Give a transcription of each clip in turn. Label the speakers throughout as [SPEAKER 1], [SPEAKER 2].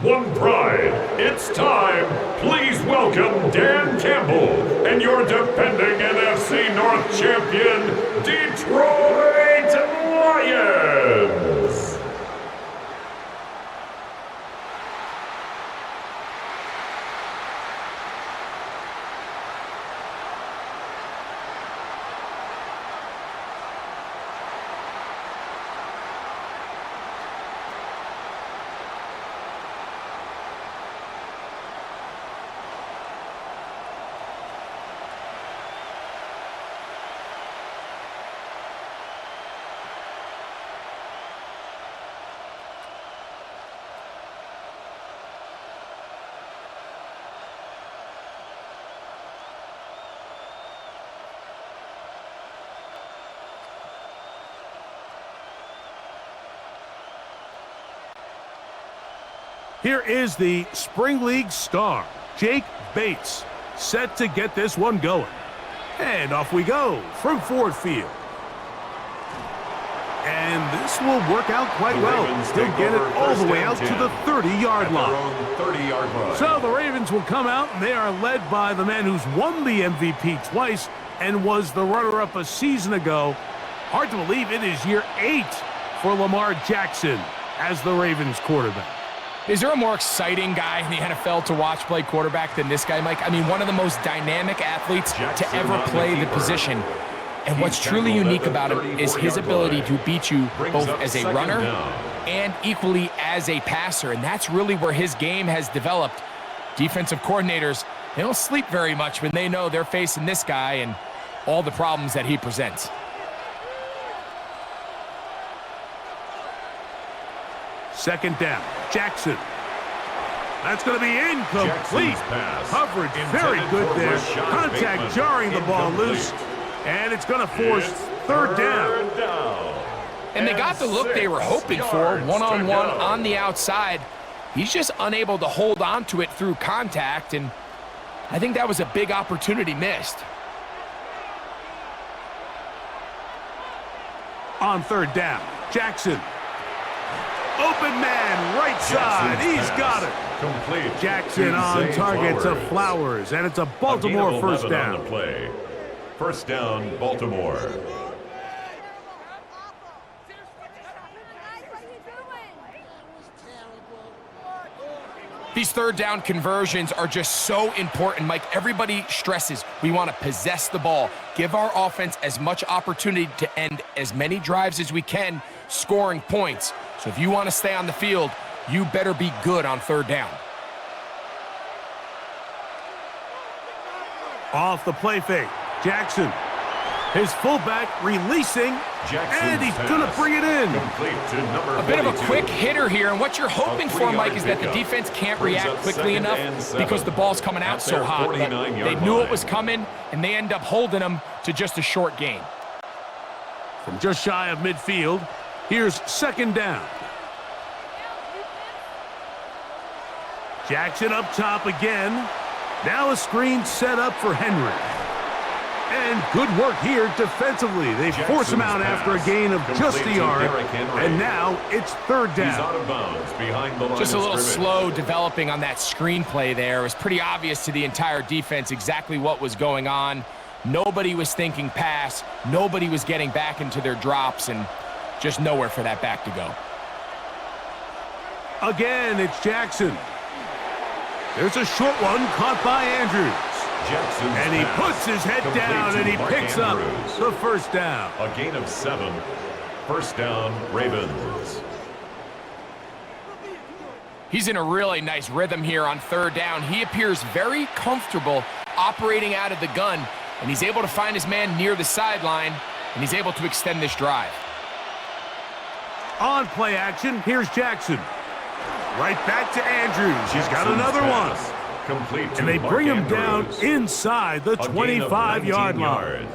[SPEAKER 1] One pride, it's time. Please welcome Dan Campbell and your defending NFC North champion, Detroit Lions.
[SPEAKER 2] Here is the Spring League star, Jake Bates, set to get this one going. And off we go from Ford Field. And this will work out quite well. They'll get it all the way out to the 30-yard line. So the Ravens will come out, and they are led by the man who's won the MVP twice and was the runner-up a season ago. Hard to believe it is year 8 for Lamar Jackson as the Ravens quarterback.
[SPEAKER 3] Is there a more exciting guy in the NFL to watch play quarterback than this guy, Mike? I mean, one of the most dynamic athletes to ever play the position. And what's truly unique about him is his ability to beat you both as a runner and equally as a passer. And that's really where his game has developed. Defensive coordinators, they don't sleep very much when they know they're facing this guy and all the problems that he presents.
[SPEAKER 2] Second down, Jackson. That's going to be incomplete. Coverage very good there. Contact jarring the ball loose. And it's going to force third down.
[SPEAKER 3] And they got the look they were hoping for, one-on-one on the outside. He's just unable to hold on to it through contact, and I think that was a big opportunity missed.
[SPEAKER 2] On third down, Jackson. Open man, right side. He's got it.
[SPEAKER 1] Complete.
[SPEAKER 2] Jackson on target to Flowers, and it's a Baltimore first down.
[SPEAKER 1] On the play. First down, Baltimore.
[SPEAKER 3] These third down conversions are just so important, Mike. Everybody stresses we want to possess the ball, give our offense as much opportunity to end as many drives as we can, scoring points. So if you want to stay on the field, you better be good on third down.
[SPEAKER 2] Off the play fake, Jackson. His fullback releasing, and he's going to bring it in.
[SPEAKER 3] A bit of a quick hitter here, and what you're hoping for, Mike, is that the defense can't react quickly enough because the ball's coming out so hot. But they knew it was coming, and they end up holding them to just a short gain.
[SPEAKER 2] From just shy of midfield, here's second down. Jackson up top again. Now a screen set up for Henry. And good work here defensively. They force him out after a gain of just a yard. And now it's third down.
[SPEAKER 1] He's out of bounds behind the line.
[SPEAKER 3] Just a little slow developing on that screenplay there. It was pretty obvious to the entire defense exactly what was going on. Nobody was thinking pass. Nobody was getting back into their drops, and just nowhere for that back to go.
[SPEAKER 2] Again, it's Jackson. There's a short one caught by Andrews. And he puts his head down and he picks up the first down.
[SPEAKER 1] A gain of 7. First down, Ravens.
[SPEAKER 3] He's in a really nice rhythm here on third down. He appears very comfortable operating out of the gun, and he's able to find his man near the sideline, and he's able to extend this drive.
[SPEAKER 2] On play action, here's Jackson. Right back to Andrews. He's got another one. And they bring him down inside the 25-yard line.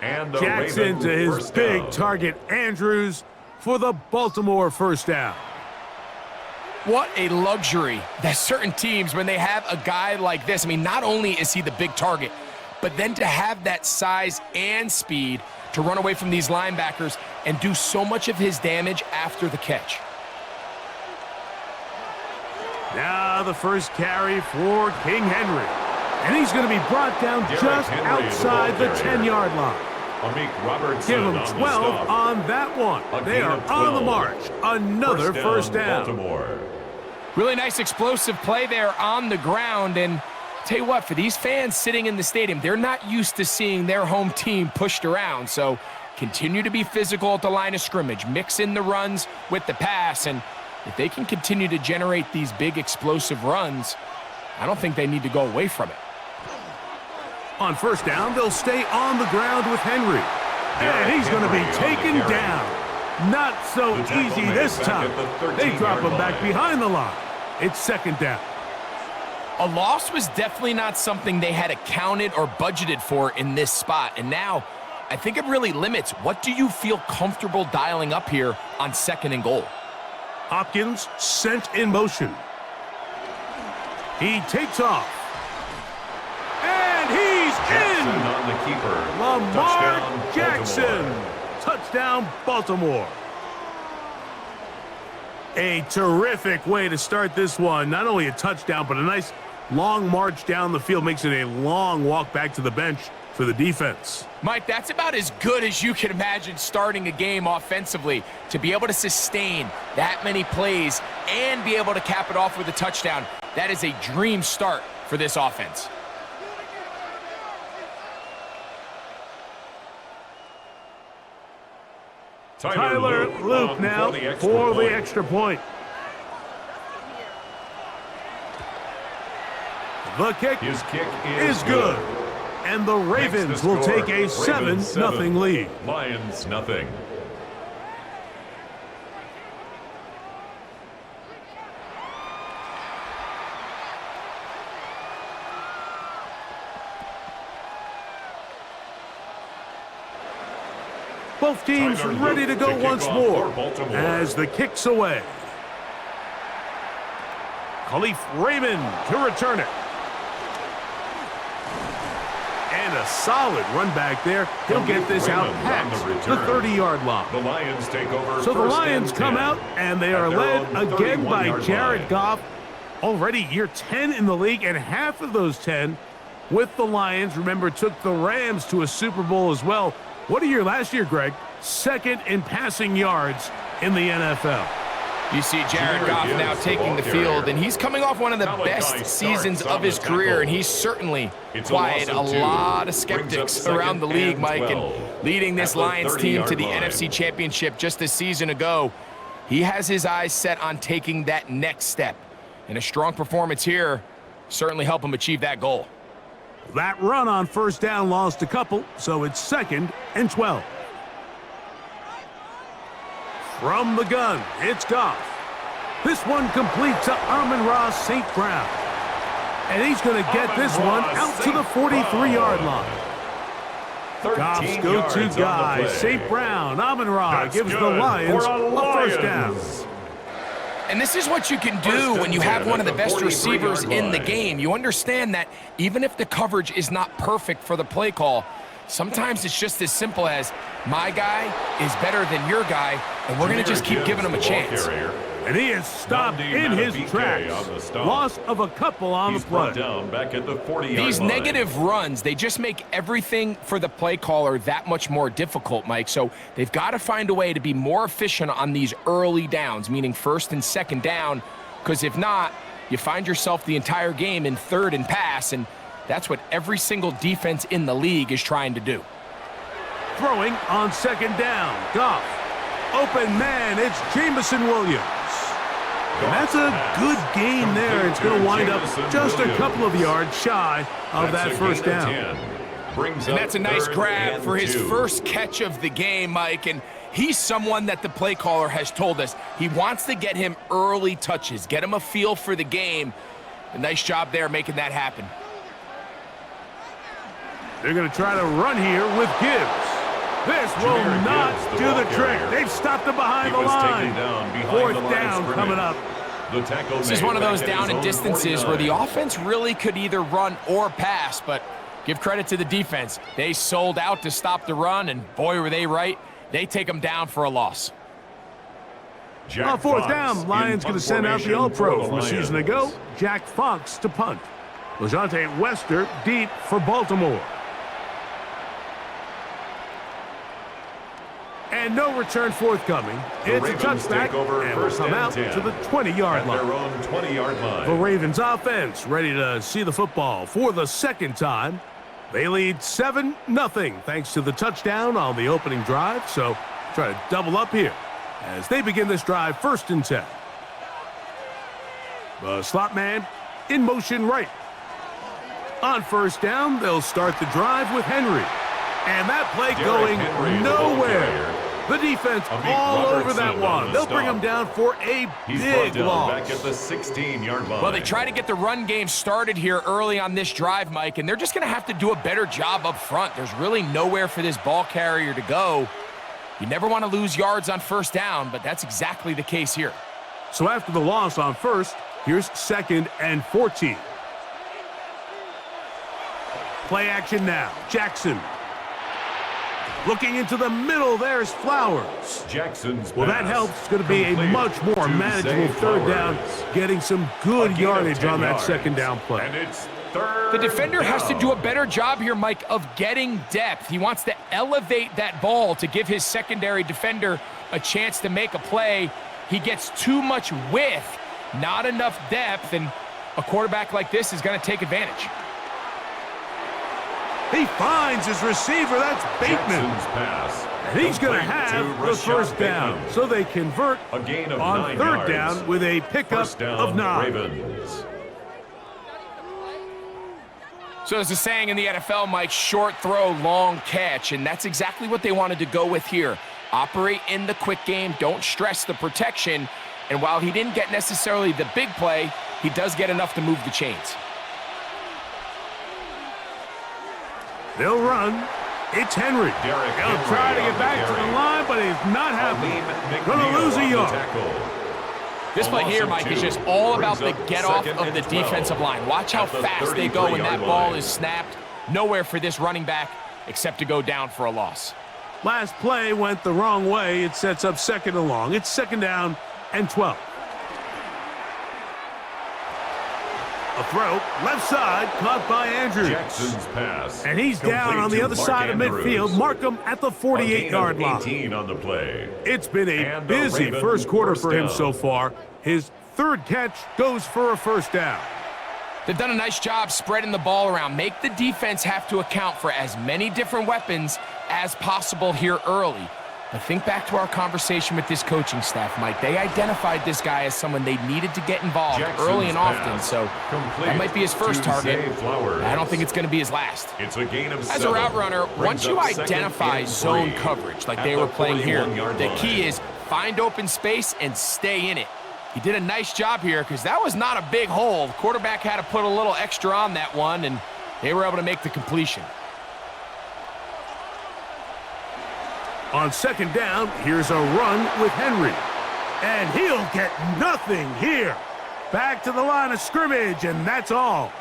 [SPEAKER 2] Jackson to his big target, Andrews, for the Baltimore first down.
[SPEAKER 3] What a luxury that certain teams, when they have a guy like this, I mean, not only is he the big target, but then to have that size and speed to run away from these linebackers and do so much of his damage after the catch.
[SPEAKER 2] Now the first carry for King Henry. And he's going to be brought down just outside the 10-yard line. Give him 12 on that one. They are on the march. Another first down.
[SPEAKER 3] Really nice explosive play there on the ground. And tell you what, for these fans sitting in the stadium, they're not used to seeing their home team pushed around. So continue to be physical at the line of scrimmage. Mix in the runs with the pass. And if they can continue to generate these big explosive runs, I don't think they need to go away from it.
[SPEAKER 2] On first down, they'll stay on the ground with Henry. And he's going to be taken down. Not so easy this time. They drop him back behind the line. It's second down.
[SPEAKER 3] A loss was definitely not something they had accounted or budgeted for in this spot. And now, I think it really limits. What do you feel comfortable dialing up here on 2nd and goal?
[SPEAKER 2] Hopkins sent in motion. He takes off. And he's in!
[SPEAKER 1] On the keeper.
[SPEAKER 2] Lamar Jackson. Touchdown, Baltimore. A terrific way to start this one. Not only a touchdown, but a nice long march down the field. Makes it a long walk back to the bench for the defense.
[SPEAKER 3] Mike, that's about as good as you can imagine starting a game offensively. To be able to sustain that many plays and be able to cap it off with a touchdown, that is a dream start for this offense.
[SPEAKER 2] Tyler Luke now for the extra point. The kick is good. And the Ravens will take a 7-0 lead.
[SPEAKER 1] Lions nothing.
[SPEAKER 2] Both teams ready to go once more as the kick's away. Khalif Raymond to return it. And a solid run back there. He'll get this out past the 30-yard line.
[SPEAKER 1] The Lions take over.
[SPEAKER 2] So the Lions come out, and they are led again by Jared Goff. Already year 10 in the league, and half of those 10 with the Lions. Remember, took the Rams to a Super Bowl as well. What a year last year, Greg. Second in passing yards in the NFL.
[SPEAKER 3] You see Jared Goff now taking the field, and he's coming off one of the best seasons of his career, and he's certainly quieted a lot of skeptics around the league, Mike, and leading this Lions team to the NFC Championship just a season ago. He has his eyes set on taking that next step, and a strong performance here certainly help him achieve that goal.
[SPEAKER 2] That run on first down lost a couple, so it's 2nd and 12. From the gun, it's Goff. This one complete to Amon-Ra St. Brown. And he's going to get this one out to the 43-yard line. Goff's go-to guy, St. Brown. Amon-Ra gives the Lions a first down.
[SPEAKER 3] And this is what you can do when you have one of the best receivers in the game. You understand that even if the coverage is not perfect for the play call, sometimes it's just as simple as my guy is better than your guy, and we're going to just keep giving him a chance.
[SPEAKER 2] And he is stopped in his tracks. Loss of a couple on the play.
[SPEAKER 3] These negative runs, they just make everything for the play caller that much more difficult, Mike. So they've got to find a way to be more efficient on these early downs, meaning 1st and 2nd down, because if not, you find yourself the entire game in 3rd and pass, and that's what every single defense in the league is trying to do.
[SPEAKER 2] Throwing on 2nd down, Goff. Open man, it's Jameson Williams. And that's a good gain there. It's going to wind up just a couple of yards shy of that first down.
[SPEAKER 3] And that's a nice grab for his first catch of the game, Mike. And he's someone that the play caller has told us he wants to get him early touches, get him a feel for the game. A nice job there making that happen.
[SPEAKER 2] They're going to try to run here with Gibbs. This will not do the trick. They've stopped him behind the line. 4th down coming up.
[SPEAKER 3] This is one of those down and distances where the offense really could either run or pass, but give credit to the defense. They sold out to stop the run, and boy, were they right. They take them down for a loss.
[SPEAKER 2] On fourth down, Lions going to send out the All-Pro from a season ago, Jack Fox to punt. LeJontay Wester deep for Baltimore. And no return forthcoming. It's a touchback, and will come out to the 20-yard line.
[SPEAKER 1] Their own 20-yard line.
[SPEAKER 2] The Ravens offense ready to see the football for the second time. They lead 7-0 thanks to the touchdown on the opening drive. So try to double up here as they begin this drive 1st and 10. The slot man in motion right. On 1st down, they'll start the drive with Henry. And that play going nowhere. The defense all over that one. They'll bring him down for a big loss.
[SPEAKER 1] Back at the 16-yard line.
[SPEAKER 3] Well, they try to get the run game started here early on this drive, Mike, and they're just going to have to do a better job up front. There's really nowhere for this ball carrier to go. You never want to lose yards on 1st down, but that's exactly the case here.
[SPEAKER 2] So after the loss on 1st, here's 2nd and 14. Play action now. Jackson. Looking into the middle, there's Flowers.
[SPEAKER 1] Jackson's
[SPEAKER 2] well, that helps. It's going to be a much more manageable 3rd down, getting some good yardage on that 2nd down play.
[SPEAKER 1] And it's 3rd
[SPEAKER 3] The defender has to do a better job here, Mike, of getting depth. He wants to elevate that ball to give his secondary defender a chance to make a play. He gets too much width, not enough depth, and a quarterback like this is going to take advantage.
[SPEAKER 2] He finds his receiver. That's Bateman.
[SPEAKER 1] Pass.
[SPEAKER 2] And he's going to have the 1st down. So they convert
[SPEAKER 1] a gain of
[SPEAKER 2] on 3rd down with a pickup of 9.
[SPEAKER 1] Ravens.
[SPEAKER 3] So there's a saying in the NFL, Mike, short throw, long catch, and that's exactly what they wanted to go with here. Operate in the quick game, don't stress the protection, and while he didn't get necessarily the big play, he does get enough to move the chains.
[SPEAKER 2] They'll run. It's Henry. He'll try to get back to the line, but he's not happy. Going to lose a yard.
[SPEAKER 3] This play here, Mike, is just all about the get-off of the defensive line. Watch how fast they go when that ball is snapped. Nowhere for this running back except to go down for a loss.
[SPEAKER 2] Last play went the wrong way. It sets up 2nd and long. It's 2nd down and 12. A throw, left side, caught by Andrews.
[SPEAKER 1] Jackson's pass.
[SPEAKER 2] And he's down on the other side of midfield. Mark him at the 48-yard line.
[SPEAKER 1] 18 on the play.
[SPEAKER 2] It's been a busy 1st quarter for him so far. His 3rd catch goes for a 1st down.
[SPEAKER 3] They've done a nice job spreading the ball around. Make the defense have to account for as many different weapons as possible here early. But think back to our conversation with this coaching staff, Mike. They identified this guy as someone they needed to get involved early and often, so that might be his 1st target. I don't think it's going to be his last.
[SPEAKER 1] It's a gain of 7.
[SPEAKER 3] As a route runner, once you identify zone coverage like they were playing here, the key is find open space and stay in it. He did a nice job here because that was not a big hole. The quarterback had to put a little extra on that one, and they were able to make the completion.
[SPEAKER 2] On 2nd down, here's a run with Henry. And he'll get nothing here. Back to the line of scrimmage, and that's all.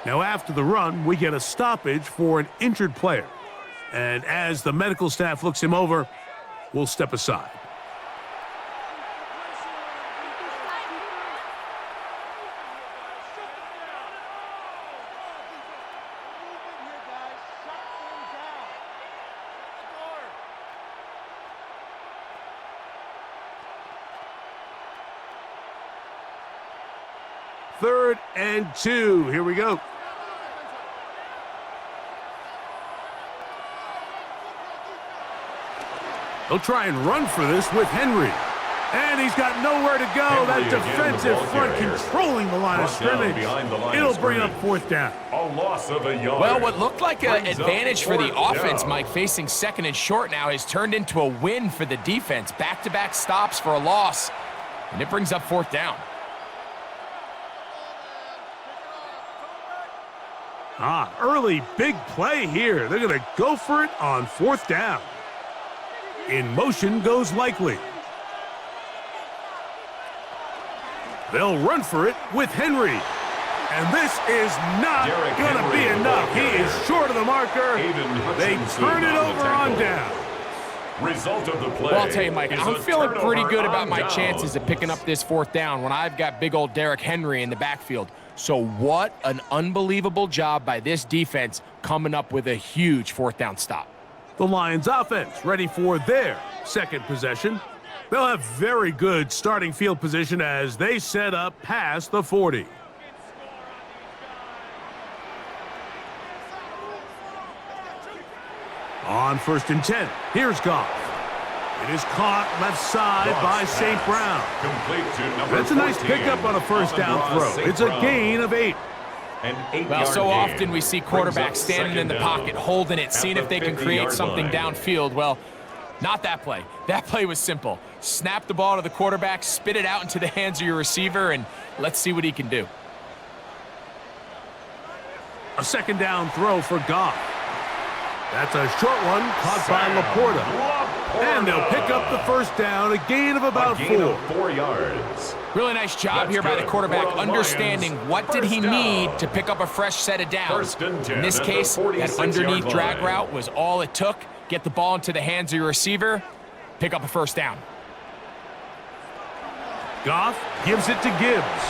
[SPEAKER 2] Now, after the run, we get a stoppage for an injured player. And as the medical staff looks him over, we'll step aside. Third and 2. Here we go. They'll try and run for this with Henry. And he's got nowhere to go. That defensive front controlling the line of scrimmage. It'll bring up 4th down.
[SPEAKER 1] A loss of a yard.
[SPEAKER 3] Well, what looked like an advantage for the offense, Mike, facing 2nd and short now, has turned into a win for the defense. Back-to-back stops for a loss, and it brings up 4th down.
[SPEAKER 2] Early big play here. They're going to go for it on 4th down. In motion goes Likely. They'll run for it with Henry. And this is not going to be enough. He is short of the marker. They turn it over on down.
[SPEAKER 1] Result of the play.
[SPEAKER 3] Well, I'll tell you, Mike, I'm feeling pretty good about my chances of picking up this fourth down when I've got big old Derrick Henry in the backfield. So what an unbelievable job by this defense coming up with a huge fourth down stop.
[SPEAKER 2] The Lions offense ready for their second possession. They'll have very good starting field position as they set up past the 40. On 1st and 10, here's Goff. It is caught left side by St. Brown. That's a nice pickup on a first down throw. It's a gain of 8.
[SPEAKER 3] Well, so often we see quarterbacks standing in the pocket, holding it, seeing if they can create something downfield. Well, not that play. That play was simple. Snap the ball to the quarterback, spit it out into the hands of your receiver, and let's see what he can do.
[SPEAKER 2] A second down throw for Goff. That's a short one caught by Laporta. And they'll pick up the first down, a gain of about 4
[SPEAKER 1] yards.
[SPEAKER 3] Really nice job here by the quarterback, understanding what did he need to pick up a fresh set of downs. In this case, that underneath drag route was all it took. Get the ball into the hands of your receiver, pick up a first down.
[SPEAKER 2] Goff gives it to Gibbs.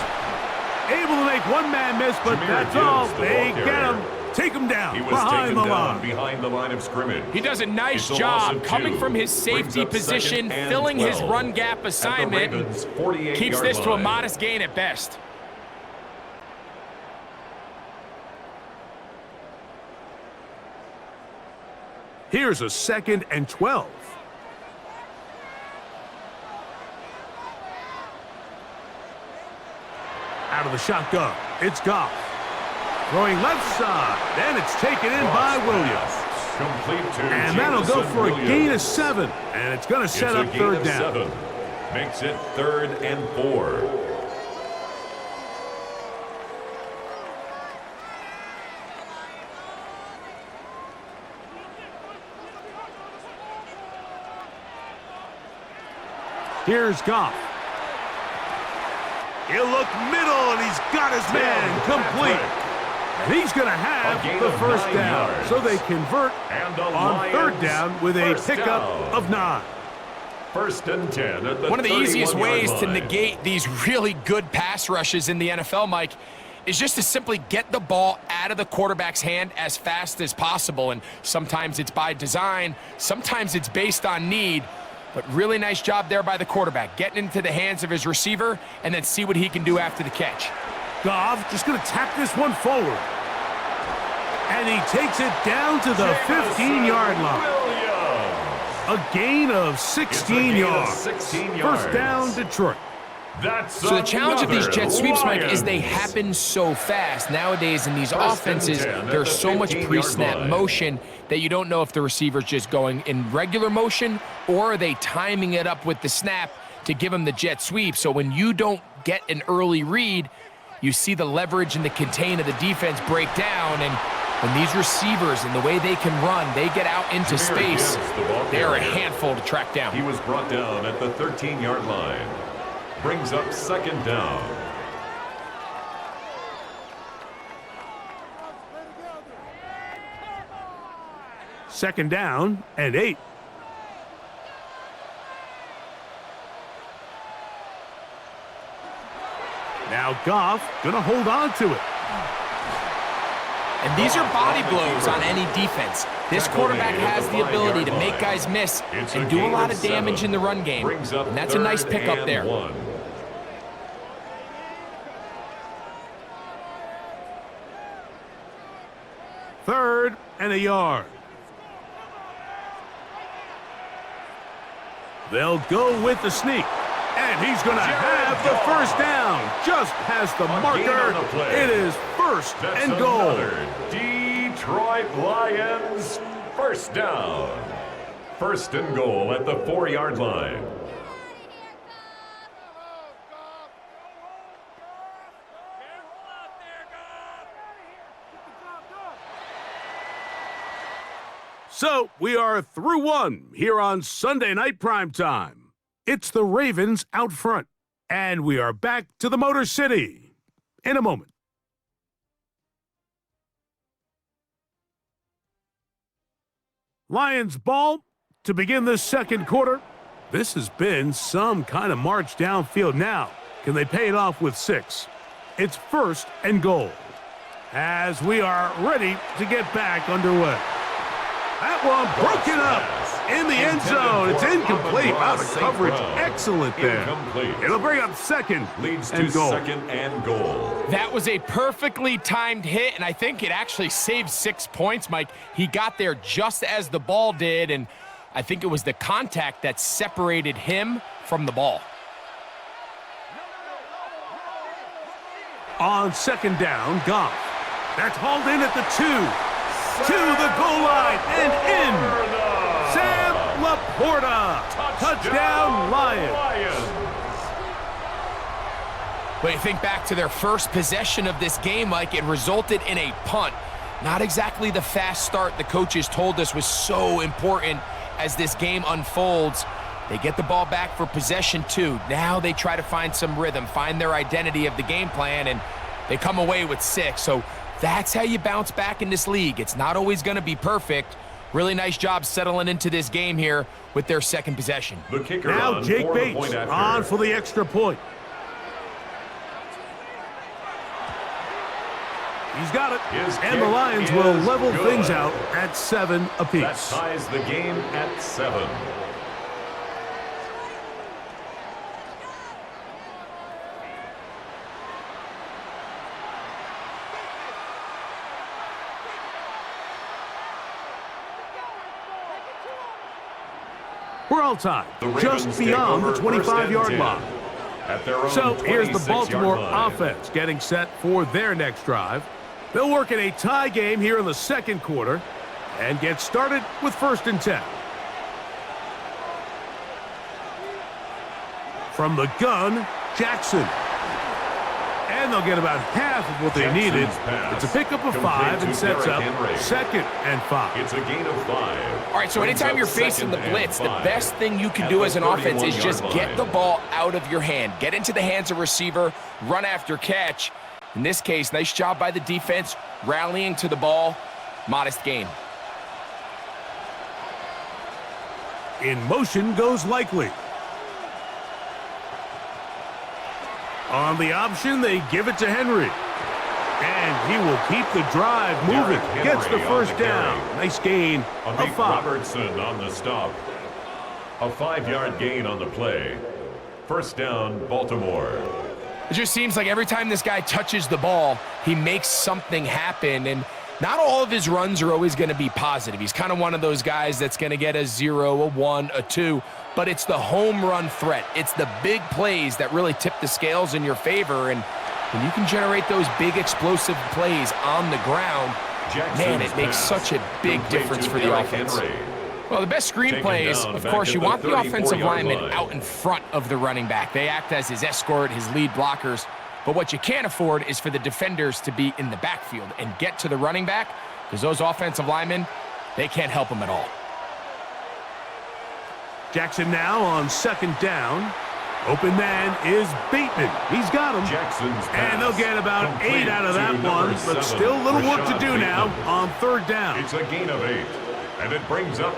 [SPEAKER 2] Able to make one man miss, but that's all. They get him. Take him down behind the line
[SPEAKER 1] of scrimmage.
[SPEAKER 3] He does a nice job coming from his safety position, filling his run gap assignment, and keeps this to a modest gain at best.
[SPEAKER 2] Here's a 2nd and 12. Out of the shotgun, it's Goff. Throwing left side, and it's taken in by Williams. And that'll go for a gain of 7, and it's going to set up 3rd down.
[SPEAKER 1] Makes it 3rd and 4.
[SPEAKER 2] Here's Goff. He'll look middle, and he's got his man complete. And he's going to have the first down, so they convert on 3rd down with a pickup of 9.
[SPEAKER 1] 1st and 10 at the
[SPEAKER 3] One of the easiest ways to
[SPEAKER 1] line.
[SPEAKER 3] negate these really good pass rushes in the NFL, Mike, is just to simply get the ball out of the quarterback's hand as fast as possible. And sometimes it's by design, sometimes it's based on need. But really nice job there by the quarterback, getting into the hands of his receiver and then see what he can do after the catch.
[SPEAKER 2] Goff just going to tap this one forward. And he takes it down to the 15-yard line. A gain of 16 yards. First down, Detroit.
[SPEAKER 3] So the challenge of these jet sweeps, Mike, is they happen so fast. Nowadays in these offenses, there's so much pre-snap motion that you don't know if the receiver's just going in regular motion or are they timing it up with the snap to give them the jet sweep. So when you don't get an early read, you see the leverage and the contain of the defense break down, and when these receivers and the way they can run, they get out into space, they're a handful to track down.
[SPEAKER 1] He was brought down at the 13-yard line. Brings up 2nd down.
[SPEAKER 2] Second down and 8. Now Goff gonna hold on to it.
[SPEAKER 3] And these are body blows on any defense. This quarterback has the ability to make guys miss and do a lot of damage in the run game. And that's a nice pickup there.
[SPEAKER 2] 3rd and a yard. They'll go with the sneak. And he's going to have the first down just past the marker. It is 1st and goal.
[SPEAKER 1] Detroit Lions first down. 1st and goal at the 4-yard line.
[SPEAKER 2] So we are through one here on Sunday Night Primetime. It's the Ravens out front, and we are back to the Motor City in a moment. Lions ball, To begin this second quarter, this has been some kind of march downfield. Now, can they pay it off with 6? It's 1st and goal, as we are ready to get back underway. That one broken up in the end zone. It's incomplete. Wow, the coverage excellent there. It'll bring up 2nd and goal.
[SPEAKER 1] 2nd and goal.
[SPEAKER 3] That was a perfectly timed hit, and I think it actually saved 6 points, Mike. He got there just as the ball did, and I think it was the contact that separated him from the ball.
[SPEAKER 2] On 2nd down, Goff. That's hauled in at the 2. To the goal line and in. Sam Laporta. Touchdown, Lions.
[SPEAKER 3] When you think back to their first possession of this game, Mike, it resulted in a punt. Not exactly the fast start the coaches told us was so important as this game unfolds. They get the ball back for possession 2. Now they try to find some rhythm, find their identity of the game plan, and they come away with 6. So that's how you bounce back in this league. It's not always going to be perfect. Really nice job settling into this game here with their second possession.
[SPEAKER 1] The kicker
[SPEAKER 2] now Jake Bates on for the extra point. He's got it. And the Lions will level things out at 7 apiece.
[SPEAKER 1] That ties the game at 7.
[SPEAKER 2] We're all tied, just beyond the 25-yard line. So here's the Baltimore offense getting set for their next drive. They'll work in a tie game here in the second quarter and get started with 1st and 10. From the gun, Jackson. And they'll get about half of what they needed. It's a pickup of 5 and sets up 2nd and 5.
[SPEAKER 1] It's a gain of 5.
[SPEAKER 3] All right, so anytime you're facing the blitz, the best thing you can do as an offense is just get the ball out of your hand. Get into the hands of receiver, run after catch. In this case, nice job by the defense, rallying to the ball. Modest gain.
[SPEAKER 2] In motion goes Likely. On the option, they give it to Henry. And he will keep the drive moving. Gets the 1st down. Nice gain of 5.
[SPEAKER 1] Robertson on the stop. A 5-yard gain on the play. 1st down, Baltimore.
[SPEAKER 3] It just seems like every time this guy touches the ball, he makes something happen. And not all of his runs are always going to be positive. He's kind of one of those guys that's going to get a 0, a 1, a 2. But it's the home run threat. It's the big plays that really tip the scales in your favor. And when you can generate those big explosive plays on the ground, man, it makes such a big difference for the offense. Well, the best screenplays, of course, you want the offensive lineman out in front of the running back. They act as his escort, his lead blockers. But what you can't afford is for the defenders to be in the backfield and get to the running back, because those offensive linemen, they can't help him at all.
[SPEAKER 2] Jackson now on 2nd down. Open man is Bateman. He's got him. And they'll get about 8 out of that one, but still a little work to do now on 3rd down.
[SPEAKER 1] It's a gain of 8, and it brings up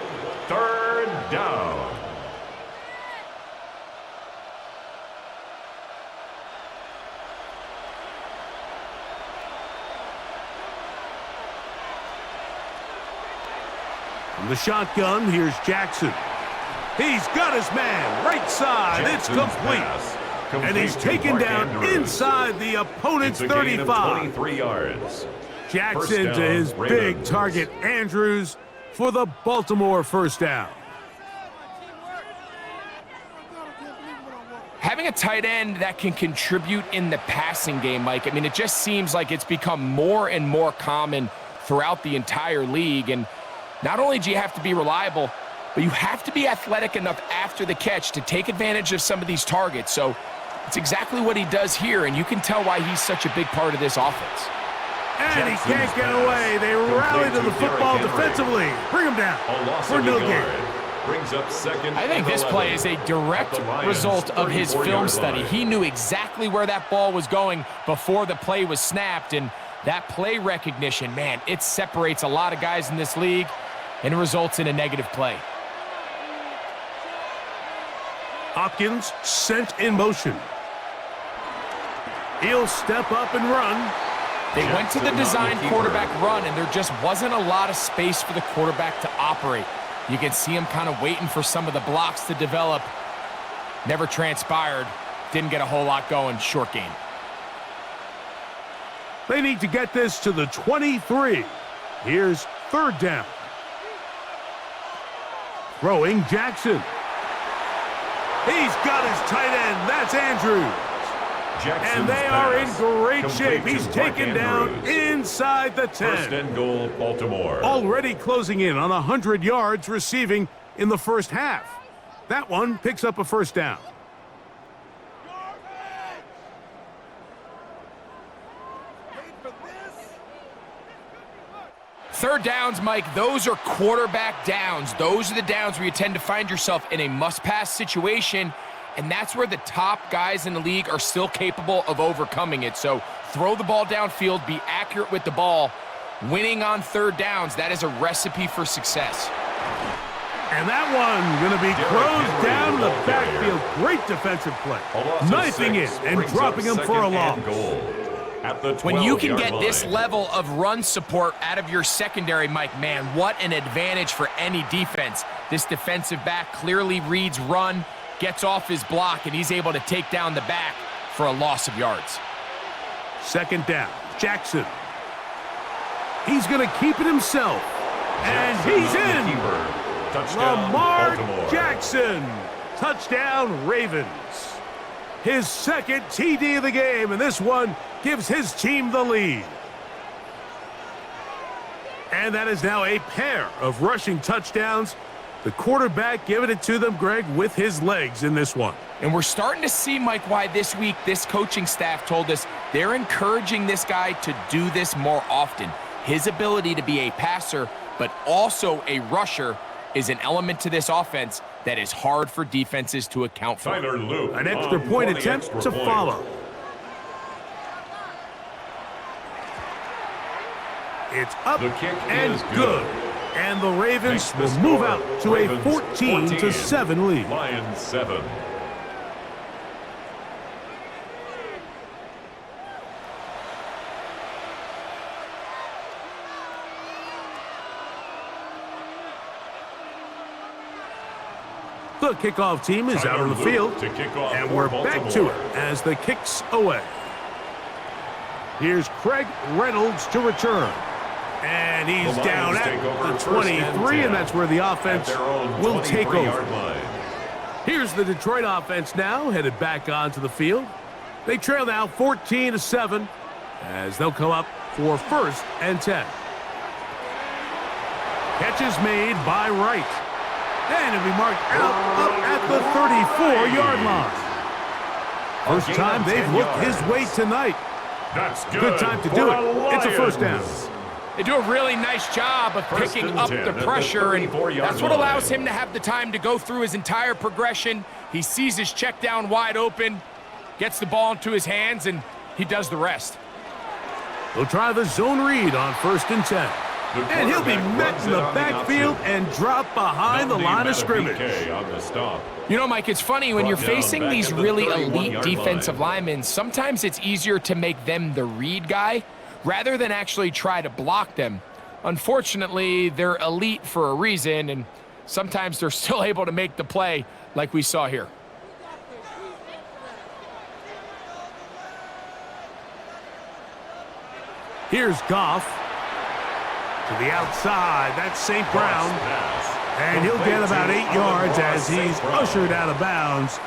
[SPEAKER 1] 3rd down.
[SPEAKER 2] From the shotgun, here's Jackson. He's got his man right side. It's complete. And he's taken down inside the opponent's 35.
[SPEAKER 1] 23 yards.
[SPEAKER 2] Jackson to his big target, Andrews, for the Baltimore 1st down.
[SPEAKER 3] Having a tight end that can contribute in the passing game, Mike, I mean, it just seems like it's become more and more common throughout the entire league. And not only do you have to be reliable, but you have to be athletic enough after the catch to take advantage of some of these targets. So it's exactly what he does here, and you can tell why he's such a big part of this offense.
[SPEAKER 2] And he can't get away. They rally to the football defensively. Bring him down for no gain.
[SPEAKER 1] Brings up 2nd.
[SPEAKER 3] I think this play is a direct result of his film study. He knew exactly where that ball was going before the play was snapped, and that play recognition, man, it separates a lot of guys in this league and results in a negative play.
[SPEAKER 2] Hopkins sent in motion. He'll step up and run.
[SPEAKER 3] They went to the design quarterback run, and there just wasn't a lot of space for the quarterback to operate. You can see him kind of waiting for some of the blocks to develop. Never transpired. Didn't get a whole lot going. Short game.
[SPEAKER 2] They need to get this to the 23. Here's third down. Throwing Jackson. He's got his tight end. That's Andrews.
[SPEAKER 1] Jackson's
[SPEAKER 2] and they are in great shape.
[SPEAKER 1] Complete
[SPEAKER 2] He's
[SPEAKER 1] to
[SPEAKER 2] taken down inside the 10.
[SPEAKER 1] First and goal, Baltimore.
[SPEAKER 2] Already closing in on 100 yards receiving in the first half. That one picks up a first down.
[SPEAKER 3] Third downs, Mike, those are quarterback downs. Those are the downs where you tend to find yourself in a must-pass situation, and that's where the top guys in the league are still capable of overcoming it. So throw the ball downfield, be accurate with the ball. Winning on third downs, that is a recipe for success.
[SPEAKER 2] And that one going to be closed down in the backfield. Great defensive play. Knifing it and dropping him for a loss.
[SPEAKER 3] When you can get this level of run support out of your secondary, Mike, man, what an advantage for any defense. This defensive back clearly reads run, gets off his block, and he's able to take down the back for a loss of yards.
[SPEAKER 2] Second down, Jackson. He's going to keep it himself. And he's in. Lamar Jackson. Touchdown, Ravens. His second TD of the game, and this one gives his team the lead. And that is now a pair of rushing touchdowns. The quarterback giving it to them, Greg, with his legs in this one.
[SPEAKER 3] And we're starting to see, Mike, why this week this coaching staff told us they're encouraging this guy to do this more often. His ability to be a passer, but also a rusher, is an element to this offense that is hard for defenses to account for.
[SPEAKER 2] An extra point attempt to follow. It's up and good. And the Ravens will move out to a 14-7 lead.
[SPEAKER 1] Lions 7.
[SPEAKER 2] The kickoff team is out on the field, and we're back to it as the kick's away. Here's Craig Reynolds to return. And he's down at the 23, and that's where the offense will take over. Here's the Detroit offense now, headed back onto the field. They trail now 14-7 as they'll come up for first and 10. Catch is made by Wright. And it'll be marked out up at the 34-yard line. First time they've looked his way tonight.
[SPEAKER 1] That's
[SPEAKER 2] good time to do it. It's a first down.
[SPEAKER 3] They do a really nice job of picking up the pressure, and that's what allows him to have the time to go through his entire progression. He sees his check down wide open, gets the ball into his hands, and he does the rest.
[SPEAKER 2] They'll try the zone read on first and 10. And he'll be met in the backfield and drop behind the line of scrimmage.
[SPEAKER 3] You know, Mike, it's funny, when you're facing these really elite defensive linemen, sometimes it's easier to make them the read guy rather than actually try to block them. Unfortunately, they're elite for a reason, and sometimes they're still able to make the play like we saw here.
[SPEAKER 2] Here's Goff. To the outside, that's St. Brown. And he'll get about 8 yards as he's ushered out of bounds.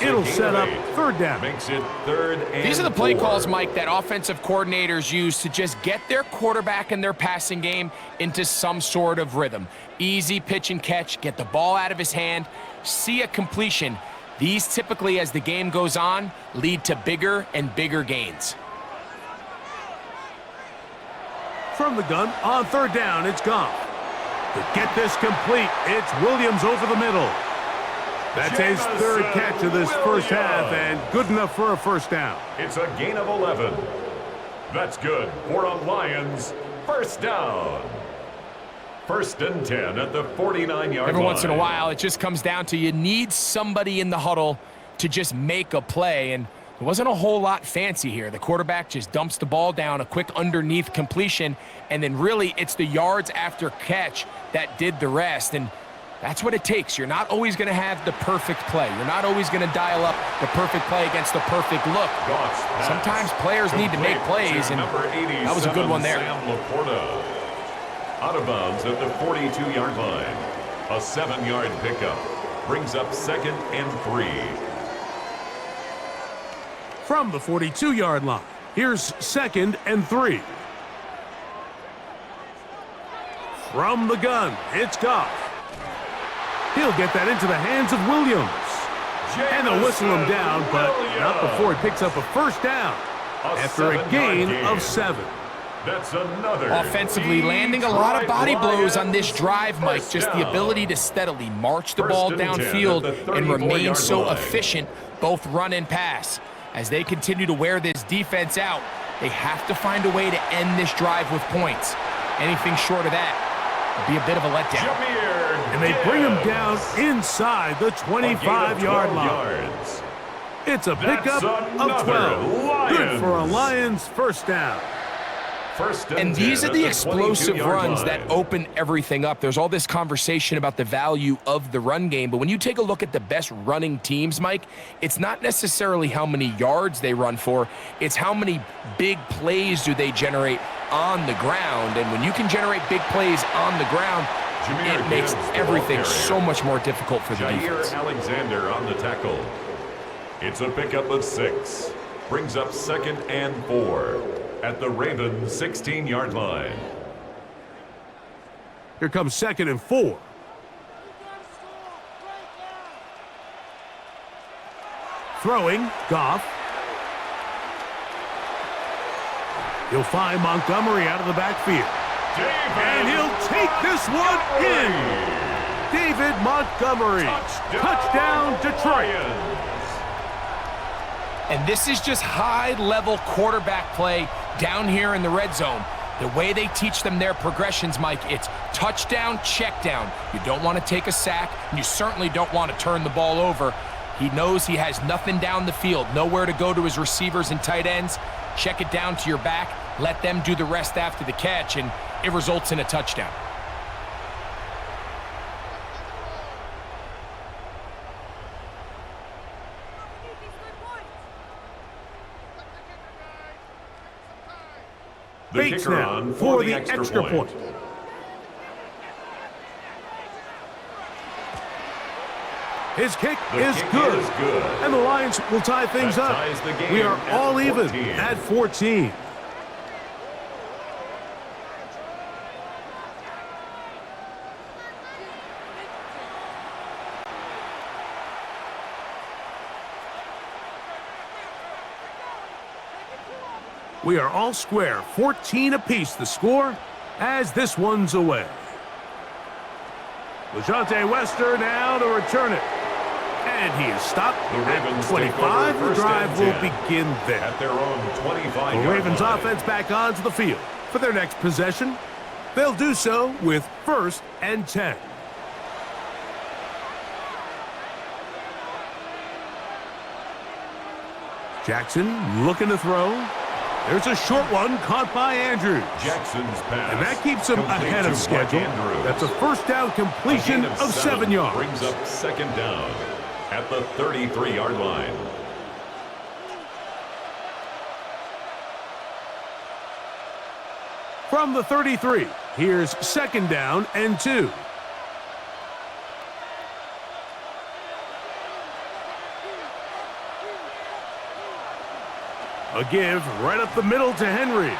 [SPEAKER 2] It'll set up third down.
[SPEAKER 1] Makes it third and
[SPEAKER 3] These are the play
[SPEAKER 1] 4.
[SPEAKER 3] calls, Mike, that offensive coordinators use to just get their quarterback and their passing game into some sort of rhythm. Easy pitch and catch, get the ball out of his hand, see a completion. These typically, as the game goes on, lead to bigger and bigger gains.
[SPEAKER 2] From the gun, on third down, it's Goff. To get this complete, it's Williams over the middle. That's his third catch of this first half, and good enough for a first down.
[SPEAKER 1] It's a gain of 11. That's good for a Lions first down. First and 10 at the 49-yard line.
[SPEAKER 3] Every once in a while, it just comes down to you need somebody in the huddle to just make a play, and there wasn't a whole lot fancy here. The quarterback just dumps the ball down, a quick underneath completion, and then really it's the yards after catch that did the rest, and that's what it takes. You're not always going to have the perfect play. You're not always going to dial up the perfect play against the perfect look. Sometimes players need to make plays, and that was a good one there.
[SPEAKER 1] Out of bounds at the 42-yard line. A 7-yard pickup brings up 2nd and 3.
[SPEAKER 2] From the 42-yard line, here's 2nd and 3. From the gun, it's Goff. He'll get that into the hands of Williams. And they'll whistle him down, but not before he picks up a first down after a gain of 7.
[SPEAKER 1] That's another.
[SPEAKER 3] Offensively landing a lot of body blows on this drive, Mike. Just the ability to steadily march the ball downfield and remain so efficient, both run and pass. As they continue to wear this defense out, they have to find a way to end this drive with points. Anything short of that would be a bit of a letdown.
[SPEAKER 2] And they bring him down inside the 25-yard line. It's a pickup of 12. Good for a Lions first down.
[SPEAKER 3] And these are the explosive runs that open everything up. There's all this conversation about the value of the run game, but when you take a look at the best running teams, Mike, it's not necessarily how many yards they run for, it's how many big plays do they generate on the ground. And when you can generate big plays on the ground, it makes everything so much more difficult for the defense.
[SPEAKER 1] Alexander on the tackle. It's a pickup of 6. Brings up 2nd and 4 at the Ravens 16-yard line.
[SPEAKER 2] Here comes 2nd and 4. Throwing, Goff. He'll find Montgomery out of the backfield. And he'll take this one in. David Montgomery. Touchdown Detroit.
[SPEAKER 3] And this is just high-level quarterback play down here in the red zone. The way they teach them their progressions, Mike, it's touchdown, check down. You don't want to take a sack, and you certainly don't want to turn the ball over. He knows he has nothing down the field, nowhere to go to his receivers and tight ends. Check it down to your back, let them do the rest after the catch, and it results in a touchdown.
[SPEAKER 2] Bates now for the extra point. His kick is good. And the Lions will tie things up. We are all even at 14. We are all square, 14 apiece the score as this one's away. LeJohntay Wester now to return it. And he is stopped at 25. The drive will begin there.
[SPEAKER 1] At their own 25-yard
[SPEAKER 2] The Ravens
[SPEAKER 1] line.
[SPEAKER 2] offense back onto the field for their next possession. They'll do so with 1st and 10. Jackson looking to throw. There's a short one caught by Andrews.
[SPEAKER 1] Jackson's pass.
[SPEAKER 2] And that keeps him ahead of schedule. That's a first down completion of 7 yards.
[SPEAKER 1] Brings up 2nd down at the 33-yard line.
[SPEAKER 2] From the 33, here's 2nd down and 2. A give right up the middle to Henry.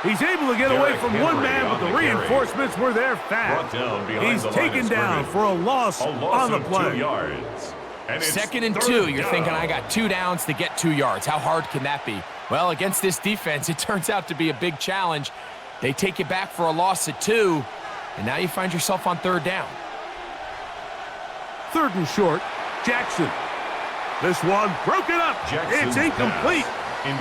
[SPEAKER 2] He's able to get away from one man, but the reinforcements were there fast. He's taken down for a loss on the play.
[SPEAKER 1] 2 yards. And
[SPEAKER 3] 2nd and 2, you're thinking, I got 2 downs to get 2 yards. How hard can that be? Well, against this defense, it turns out to be a big challenge. They take you back for a loss at 2, and now you find yourself on 3rd down.
[SPEAKER 2] 3rd and short, Jackson. This one broken up. It's incomplete.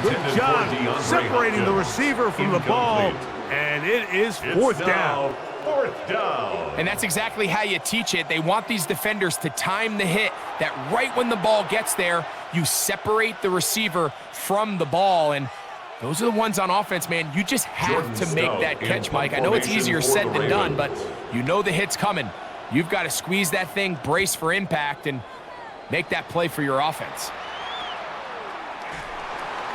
[SPEAKER 2] Good job separating the receiver from the ball, and it is 4th down.
[SPEAKER 1] 4th down.
[SPEAKER 3] And that's exactly how you teach it. They want these defenders to time the hit, that right when the ball gets there, you separate the receiver from the ball. And those are the ones on offense, man. You just have to make that catch, Mike. I know it's easier said than done, but you know the hit's coming. You've got to squeeze that thing, brace for impact, and make that play for your offense.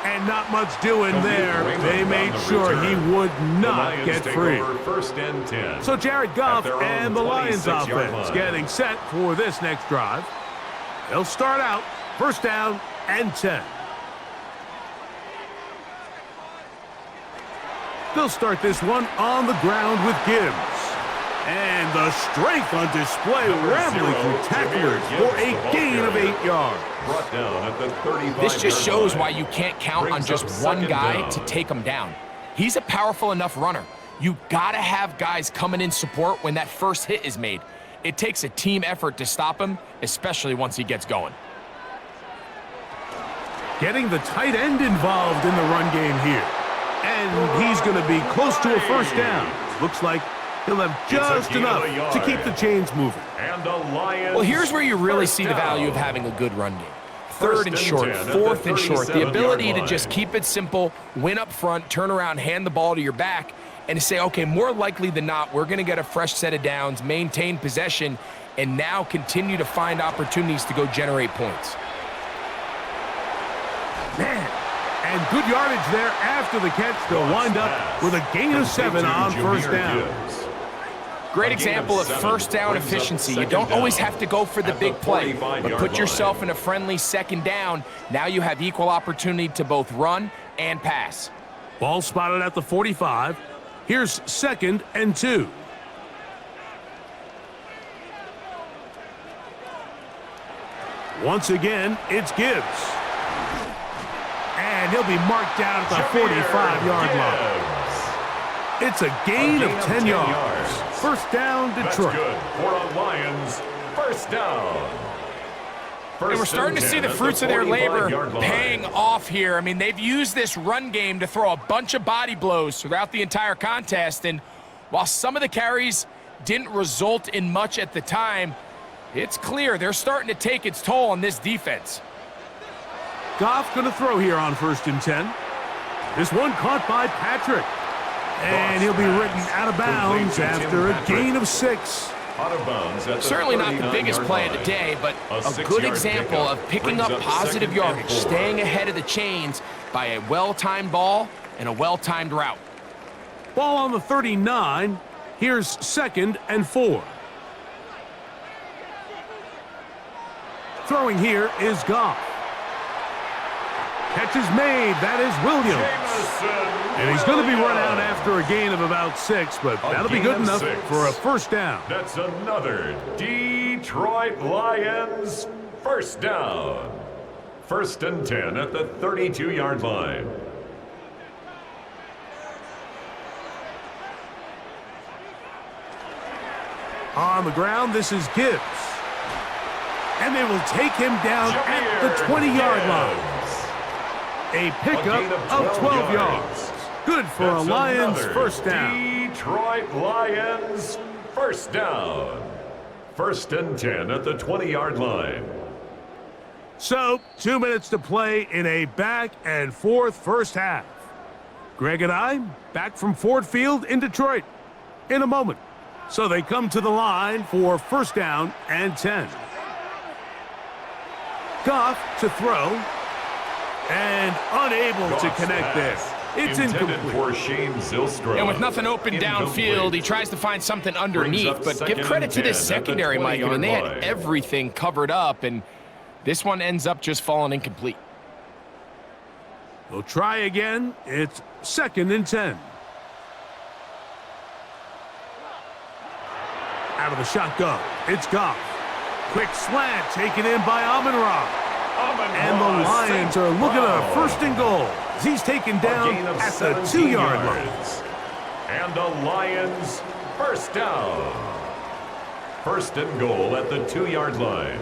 [SPEAKER 2] And not much doing there. They made sure he would not get free.
[SPEAKER 1] 1st and 10.
[SPEAKER 2] So Jared Goff and the Lions offense getting set for this next drive. They'll start out 1st down and 10. They'll start this one on the ground with Gibbs. And the strength on display, rambling through tacklers for a gain of 8 yards.
[SPEAKER 1] Brought down at the 35.
[SPEAKER 3] This just shows why you can't count on just one guy to take him down. He's a powerful enough runner. You gotta have guys coming in support when that first hit is made. It takes a team effort to stop him, especially once he gets going.
[SPEAKER 2] Getting the tight end involved in the run game here. And he's going to be close to a 1st down. Looks like he'll have just enough to keep the chains moving.
[SPEAKER 1] And the Lions.
[SPEAKER 3] Well, here's where you really see the value of having a good run game. 3rd and short, 4th and short. The ability to just keep it simple, win up front, turn around, hand the ball to your back, and to say, okay, more likely than not, we're going to get a fresh set of downs, maintain possession, and now continue to find opportunities to go generate points.
[SPEAKER 2] Man, and good yardage there after the catch. They'll wind up with a gain of 7 on 1st down.
[SPEAKER 3] Great example of 1st down efficiency. You don't always have to go for the big play, but put yourself in a friendly 2nd down. Now you have equal opportunity to both run and pass.
[SPEAKER 2] Ball spotted at the 45. Here's 2nd and 2. Once again, it's Gibbs. And he'll be marked down at the 45-yard line. It's a gain of 10 yards. 1st down, Detroit.
[SPEAKER 1] That's good for a Lions 1st down.
[SPEAKER 3] And we're starting to see the fruits of their labor paying off here. I mean, they've used this run game to throw a bunch of body blows throughout the entire contest. And while some of the carries didn't result in much at the time, it's clear they're starting to take its toll on this defense.
[SPEAKER 2] Goff going to throw here on 1st and 10. This one caught by Patrick. And he'll be written out of bounds after a gain of 6.
[SPEAKER 1] Out of bounds at the
[SPEAKER 3] Certainly not the biggest play of the day, but a good example of picking up positive yardage, staying ahead of the chains by a well-timed ball and a well-timed route.
[SPEAKER 2] Ball on the 39. Here's 2nd and 4. Throwing here is Goff. Catch is made. That is Williams. And he's going to be run out after a gain of about 6, but that'll be good enough for a 1st down.
[SPEAKER 1] That's another Detroit Lions 1st down. 1st and 10 at the 32-yard line.
[SPEAKER 2] On the ground, this is Gibbs. And they will take him down at the 20-yard line. A pickup of 12 yards. Good for a Lions 1st down.
[SPEAKER 1] Detroit Lions 1st down. 1st and 10 at the 20-yard line.
[SPEAKER 2] So, 2 minutes to play in a back and forth 1st half. Greg and I back from Ford Field in Detroit in a moment. So they come to the line for 1st down and 10. Goff to throw. And unable to connect there. It's incomplete.
[SPEAKER 1] For Shane Zylstra.
[SPEAKER 3] And with nothing open downfield, he tries to find something underneath. But give credit to this secondary, Mike. I mean, they had everything covered up, and this one ends up just falling incomplete.
[SPEAKER 2] We'll try again. It's 2nd and 10. Out of the shotgun, it's Goff. Quick slant taken in by Amon-Ra. And the Lions are looking at a 1st and goal. He's taken down at the 2-yard line.
[SPEAKER 1] And the Lions 1st down. 1st and goal at the 2-yard line.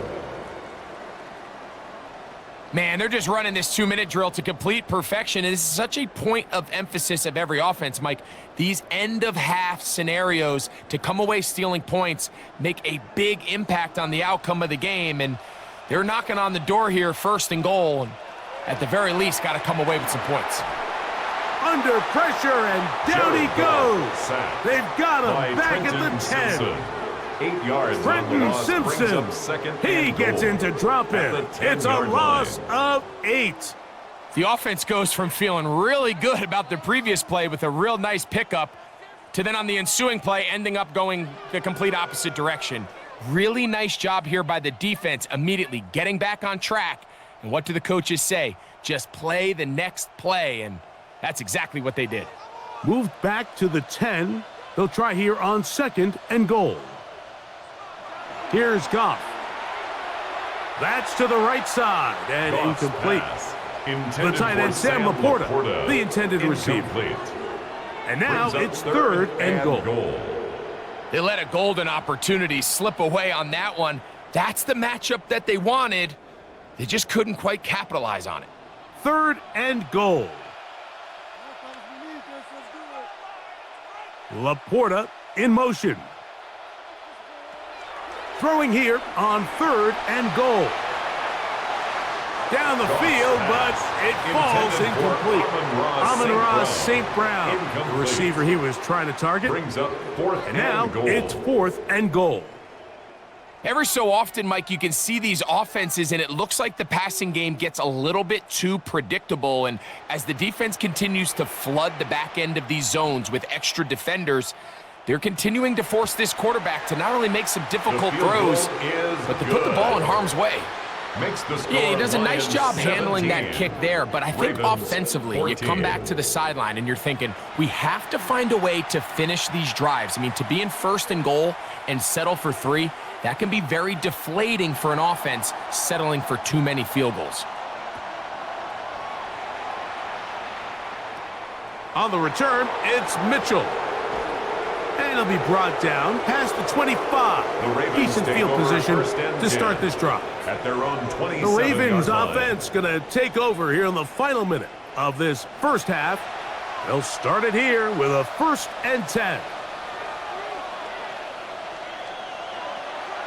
[SPEAKER 3] Man, they're just running this 2-minute drill to complete perfection. And this is such a point of emphasis of every offense, Mike. These end-of-half scenarios to come away stealing points make a big impact on the outcome of the game. And they're knocking on the door here, 1st and goal. And at the very least, got to come away with some points.
[SPEAKER 2] Under pressure, and down he goes. They've got him back at the 10.
[SPEAKER 1] 8 yards.
[SPEAKER 2] Trenton Simpson, he gets into drop in. It's a loss of 8.
[SPEAKER 3] The offense goes from feeling really good about the previous play with a real nice pickup to then on the ensuing play ending up going the complete opposite direction. Really nice job here by the defense, immediately getting back on track. And what do the coaches say? Just play the next play, and that's exactly what they did.
[SPEAKER 2] Moved back to the 10. They'll try here on 2nd and goal. Here's Goff. That's to the right side, and incomplete. The tight end, Sam Laporta, the intended receiver. And now it's 3rd and goal.
[SPEAKER 3] They let a golden opportunity slip away on that one. That's the matchup that they wanted. They just couldn't quite capitalize on it.
[SPEAKER 2] 3rd and goal. Laporta in motion. Throwing here on 3rd and goal. Down the field, but it falls incomplete. Amon-Ra St. Brown, the receiver he was trying to target. And now it's 4th and goal.
[SPEAKER 3] Every so often, Mike, you can see these offenses, and it looks like the passing game gets a little bit too predictable. And as the defense continues to flood the back end of these zones with extra defenders, they're continuing to force this quarterback to not only make some difficult throws, but to put the ball in harm's way. Yeah, he does a nice job handling that kick there, but I think offensively, you come back to the sideline and you're thinking, we have to find a way to finish these drives. I mean, to be in 1st and goal and settle for 3, that can be very deflating for an offense settling for too many field goals.
[SPEAKER 2] On the return, it's Mitchell. And he'll be brought down past the 25. Decent field position to start this drive.
[SPEAKER 1] At their own 27-yard
[SPEAKER 2] the Ravens
[SPEAKER 1] line.
[SPEAKER 2] Offense going to take over here in the final minute of this 1st half. They'll start it here with a 1st and 10.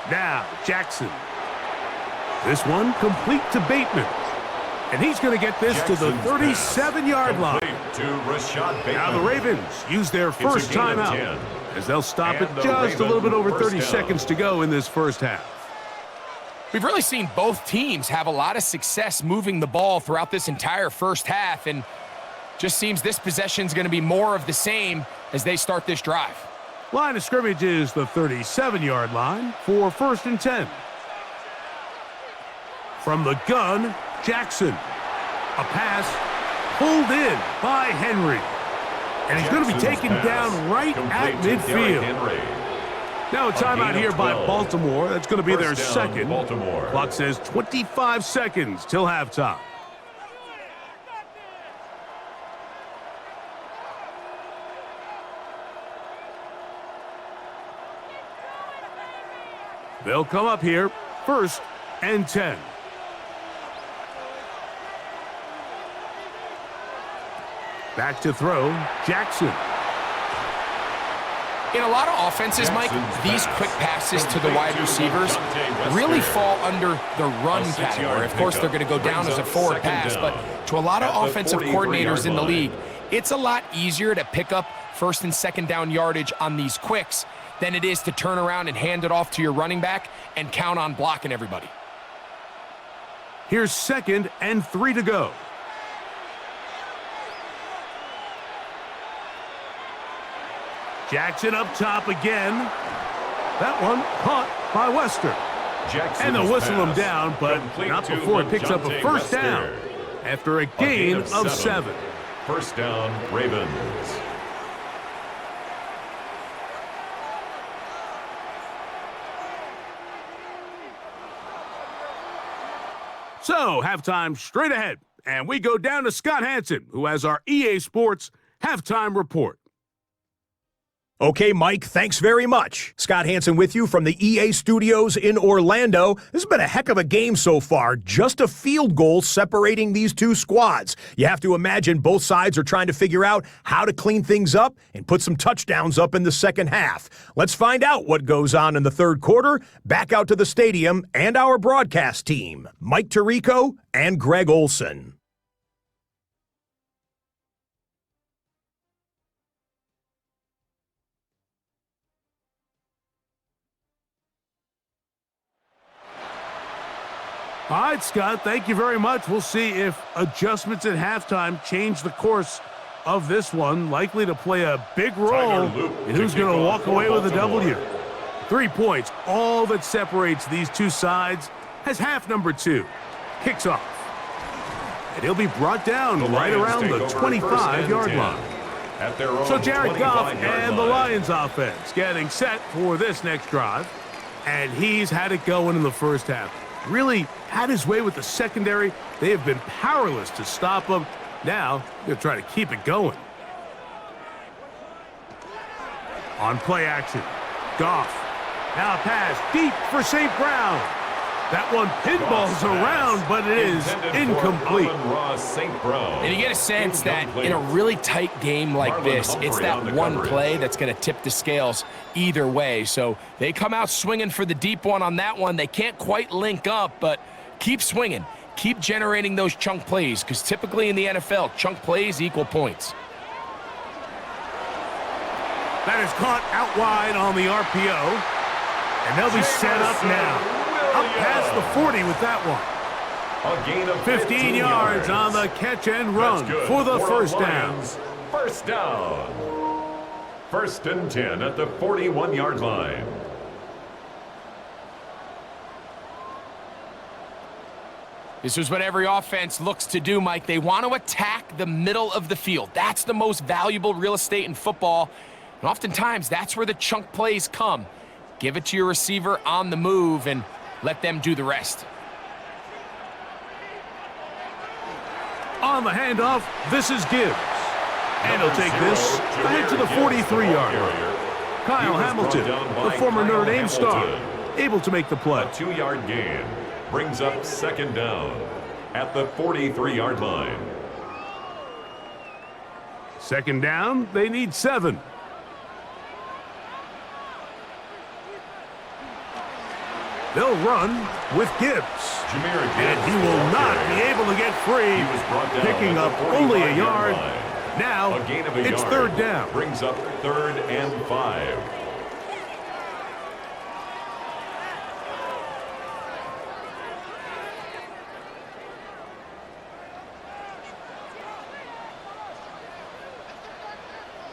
[SPEAKER 2] Now, Jackson. This one complete to Bateman. And he's going to get this to the 37-yard line. Now the Ravens use their first timeout as they'll stop it just a little bit over 30 seconds to go in this 1st half.
[SPEAKER 3] We've really seen both teams have a lot of success moving the ball throughout this entire 1st half, and just seems this possession is going to be more of the same as they start this drive.
[SPEAKER 2] Line of scrimmage is the 37-yard line for 1st and 10. From the gun, Jackson. A pass pulled in by Henry. And he's going to be taken down right at midfield. Now a timeout here by Baltimore. That's going to be their 2nd. Clock says 25 seconds till halftime. They'll come up here, 1st and 10. Back to throw, Jackson.
[SPEAKER 3] In a lot of offenses, Mike, these quick passes to the wide receivers really fall under the run category. Of course, they're going to go down as a forward pass, but to a lot of offensive coordinators in the league, it's a lot easier to pick up 1st and 2nd down yardage on these quicks than it is to turn around and hand it off to your running back and count on blocking everybody.
[SPEAKER 2] Here's 2nd and 3 to go. Jackson up top again. That one caught by Wester. And they'll whistle him down, but not before he picks up a 1st down after a gain of 7.
[SPEAKER 1] 1st down, Ravens.
[SPEAKER 2] So, halftime straight ahead, and we go down to Scott Hansen, who has our EA Sports halftime report.
[SPEAKER 4] Okay, Mike, thanks very much. Scott Hansen with you from the EA Studios in Orlando. This has been a heck of a game so far. Just a field goal separating these two squads. You have to imagine both sides are trying to figure out how to clean things up and put some touchdowns up in the second half. Let's find out what goes on in the third quarter. Back out to the stadium and our broadcast team, Mike Tirico and Greg Olson.
[SPEAKER 2] All right, Scott, thank you very much. We'll see if adjustments at halftime change the course of this one, likely to play a big role in who's going to walk away with a W. 3 points, all that separates these two sides, as half number 2 kicks off. And he'll be brought down right around the 25-yard line. So Jared Goff and the Lions offense getting set for this next drive. And he's had it going in the first half. Really had his way with the secondary. They have been powerless to stop him. Now, they'll try to keep it going. On play action, Goff. Now a pass deep for St. Brown. That one pinballs around, but it is incomplete.
[SPEAKER 3] And you get a sense that in a really tight game like this, it's that one play that's going to tip the scales either way. So they come out swinging for the deep one on that one. They can't quite link up, but keep swinging. Keep generating those chunk plays, because typically in the NFL, chunk plays equal points.
[SPEAKER 2] That is caught out wide on the RPO. And they'll be set up now. Up past the 40 with that one.
[SPEAKER 1] A gain of
[SPEAKER 2] 15 yards on the catch and run for the first down.
[SPEAKER 1] First down. 1st and 10 at the 41-yard line.
[SPEAKER 3] This is what every offense looks to do, Mike. They want to attack the middle of the field. That's the most valuable real estate in football. And oftentimes, that's where the chunk plays come. Give it to your receiver on the move and let them do the rest.
[SPEAKER 2] On the handoff, this is Gibbs. And he'll take this ahead to the 43-yard line. Kyle Hamilton, the former Notre Dame star, able to make the play.
[SPEAKER 1] A 2-yard gain brings up 2nd down at the 43-yard line.
[SPEAKER 2] 2nd down, they need 7. They'll run with Gibbs. And he will not be able to get free, picking up only a yard. Now, it's 3rd down.
[SPEAKER 1] Brings up 3rd and 5.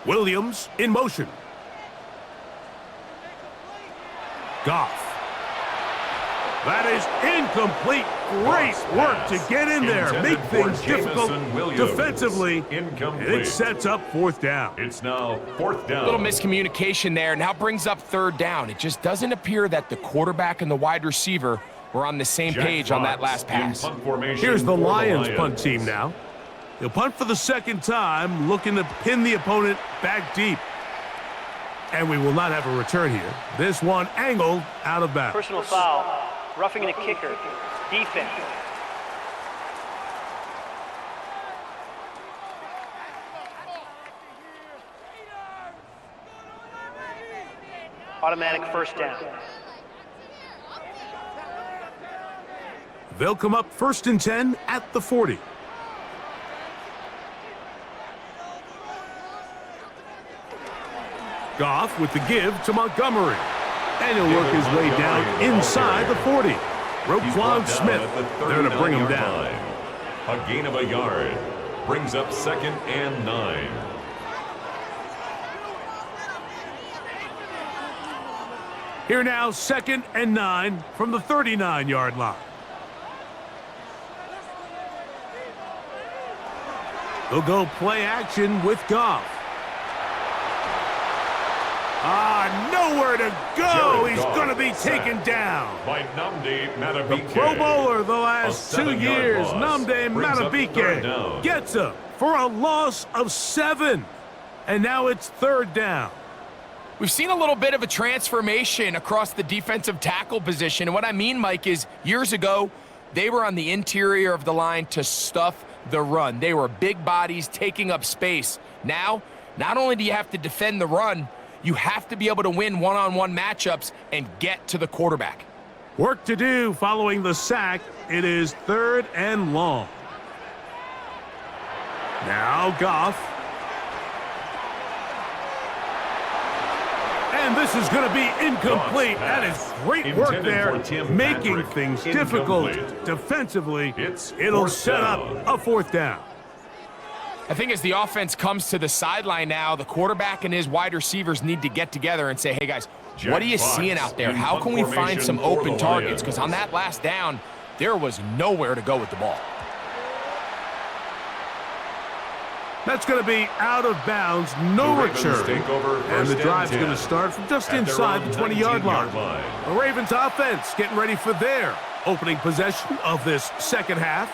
[SPEAKER 2] Williams in motion. Goff. That is incomplete. Great work to get in there, make things difficult defensively, and it sets up 4th down.
[SPEAKER 1] It's now 4th down.
[SPEAKER 3] A little miscommunication there, now brings up 3rd down. It just doesn't appear that the quarterback and the wide receiver were on the same page on that last pass.
[SPEAKER 2] Here's the Lions punt team now. They'll punt for the 2nd time, looking to pin the opponent back deep. And we will not have a return here. This one angled out of bounds.
[SPEAKER 5] Personal foul. Roughing the kicker. Defense. Automatic 1st down.
[SPEAKER 2] They'll come up 1st and 10 at the 40. Goff with the give to Montgomery. And he'll work his way down inside the 40. Roquan Smith there to bring him down.
[SPEAKER 1] A gain of a yard brings up 2nd and 9.
[SPEAKER 2] Here now, 2nd and 9 from the 39-yard line. They'll go play action with Goff. Nowhere to go. He's going to be taken down.
[SPEAKER 1] By Nnamdi Madubuike.
[SPEAKER 2] The Pro Bowler the last 2 years, Nnamdi Madubuike, gets him for a loss of 7. And now it's 3rd down.
[SPEAKER 3] We've seen a little bit of a transformation across the defensive tackle position. And what I mean, Mike, is years ago, they were on the interior of the line to stuff the run. They were big bodies taking up space. Now, not only do you have to defend the run, you have to be able to win one-on-one matchups and get to the quarterback.
[SPEAKER 2] Work to do following the sack. It is 3rd and long. Now Goff. And this is going to be incomplete. That is great work there, making things difficult defensively. It'll set up a 4th down.
[SPEAKER 3] I think as the offense comes to the sideline now, the quarterback and his wide receivers need to get together and say, hey, guys, what are you seeing out there? How can we find some open targets? Because on that last down, there was nowhere to go with the ball.
[SPEAKER 2] That's going to be out of bounds, no return. And the drive's going to start from just inside the 20-yard line. The Ravens offense getting ready for their opening possession of this second half.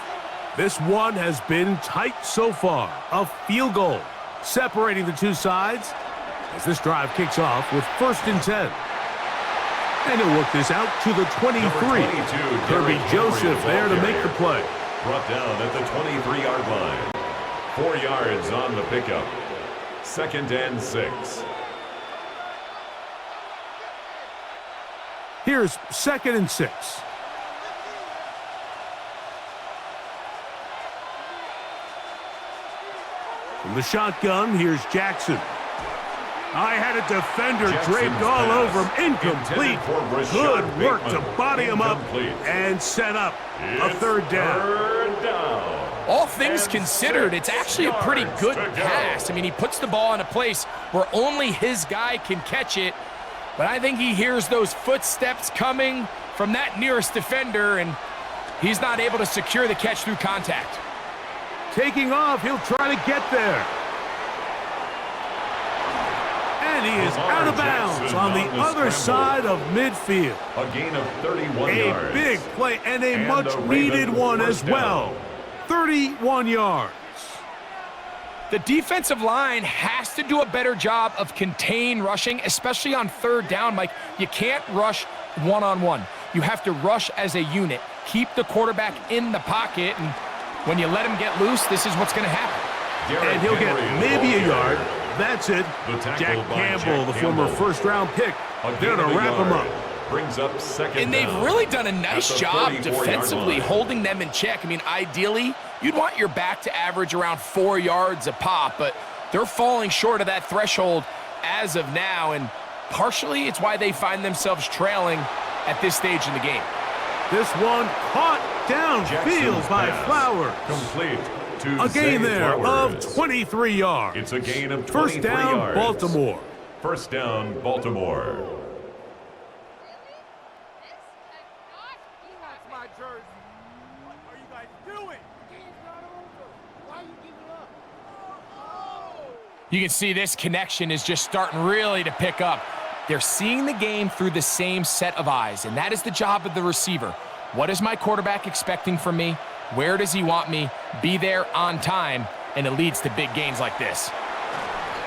[SPEAKER 2] This one has been tight so far. A field goal separating the two sides as this drive kicks off with 1st and 10. And he'll work this out to the 23. Kirby Joseph there to make the play.
[SPEAKER 1] Brought down at the 23-yard line. 4 yards on the pickup. 2nd and 6.
[SPEAKER 2] Here's 2nd and 6. From the shotgun, here's Jackson. I had a defender draped all over him. Incomplete. Good work to body him up and set up a 3rd down.
[SPEAKER 3] All things considered, it's actually a pretty good pass. I mean, he puts the ball in a place where only his guy can catch it, but I think he hears those footsteps coming from that nearest defender, and he's not able to secure the catch through contact.
[SPEAKER 2] Taking off, he'll try to get there. And he is out of bounds on the other side of midfield.
[SPEAKER 1] A gain of 31 yards.
[SPEAKER 2] A big play and a much-needed one as well. 31 yards.
[SPEAKER 3] The defensive line has to do a better job of contain rushing, especially on 3rd down, Mike. You can't rush one-on-one. You have to rush as a unit. Keep the quarterback in the pocket, and when you let him get loose, this is what's going to happen.
[SPEAKER 2] And he'll get maybe a yard. That's it. Jack Campbell, the former 1st-round pick, there to wrap him up.
[SPEAKER 1] Brings up 2nd
[SPEAKER 3] and they've really done a nice job defensively holding them in check. I mean, ideally, you'd want your back to average around 4 yards a pop, but they're falling short of that threshold as of now, and partially it's why they find themselves trailing at this stage in the game.
[SPEAKER 2] This one caught downfield by Flowers.
[SPEAKER 1] Complete to
[SPEAKER 2] a gain there
[SPEAKER 1] Flowers.
[SPEAKER 2] of 23 yards.
[SPEAKER 1] It's a gain of 23
[SPEAKER 2] yards. 1st down,
[SPEAKER 1] yards.
[SPEAKER 2] Baltimore.
[SPEAKER 1] 1st down, Baltimore.
[SPEAKER 3] You can see this connection is just starting really to pick up. They're seeing the game through the same set of eyes, and that is the job of the receiver. What is my quarterback expecting from me? Where does he want me? Be there on time, and it leads to big gains like this.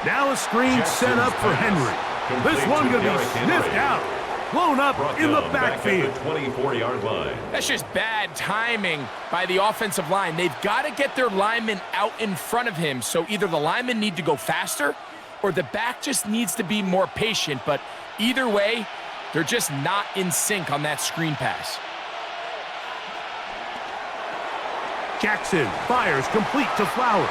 [SPEAKER 2] Now a screen set up for Henry. This one going to be sniffed out. Blown up in the backfield.
[SPEAKER 1] 24-yard line.
[SPEAKER 3] That's just bad timing by the offensive line. They've got to get their linemen out in front of him, so either the linemen need to go faster or the back just needs to be more patient, but either way, they're just not in sync on that screen pass.
[SPEAKER 2] Jackson fires complete to Flowers.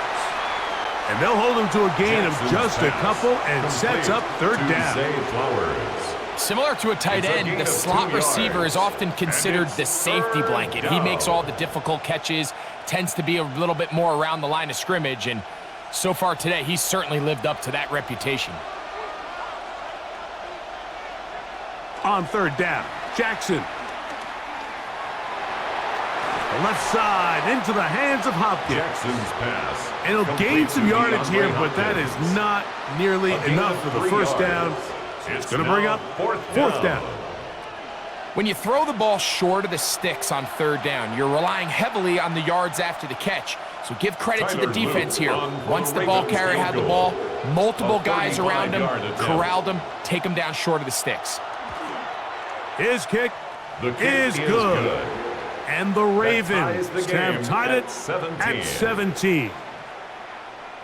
[SPEAKER 2] And they'll hold him to a gain of just a couple and sets up 3rd down.
[SPEAKER 3] Similar to a tight end, the slot receiver is often considered the safety blanket. He makes all the difficult catches, tends to be a little bit more around the line of scrimmage, and so far today, he's certainly lived up to that reputation.
[SPEAKER 2] On 3rd down, Jackson. The left side into the hands of Hopkins.
[SPEAKER 1] Jackson's pass.
[SPEAKER 2] And he'll gain some yardage here, but that is not nearly enough for the 1st down. It's going to bring up 4th down.
[SPEAKER 3] When you throw the ball short of the sticks on 3rd down, you're relying heavily on the yards after the catch. So give credit to the defense here. Once the ball carrier had the ball, multiple guys around him, corralled him, take him down short of the sticks.
[SPEAKER 2] His kick is good. And the Ravens have tied it at 17.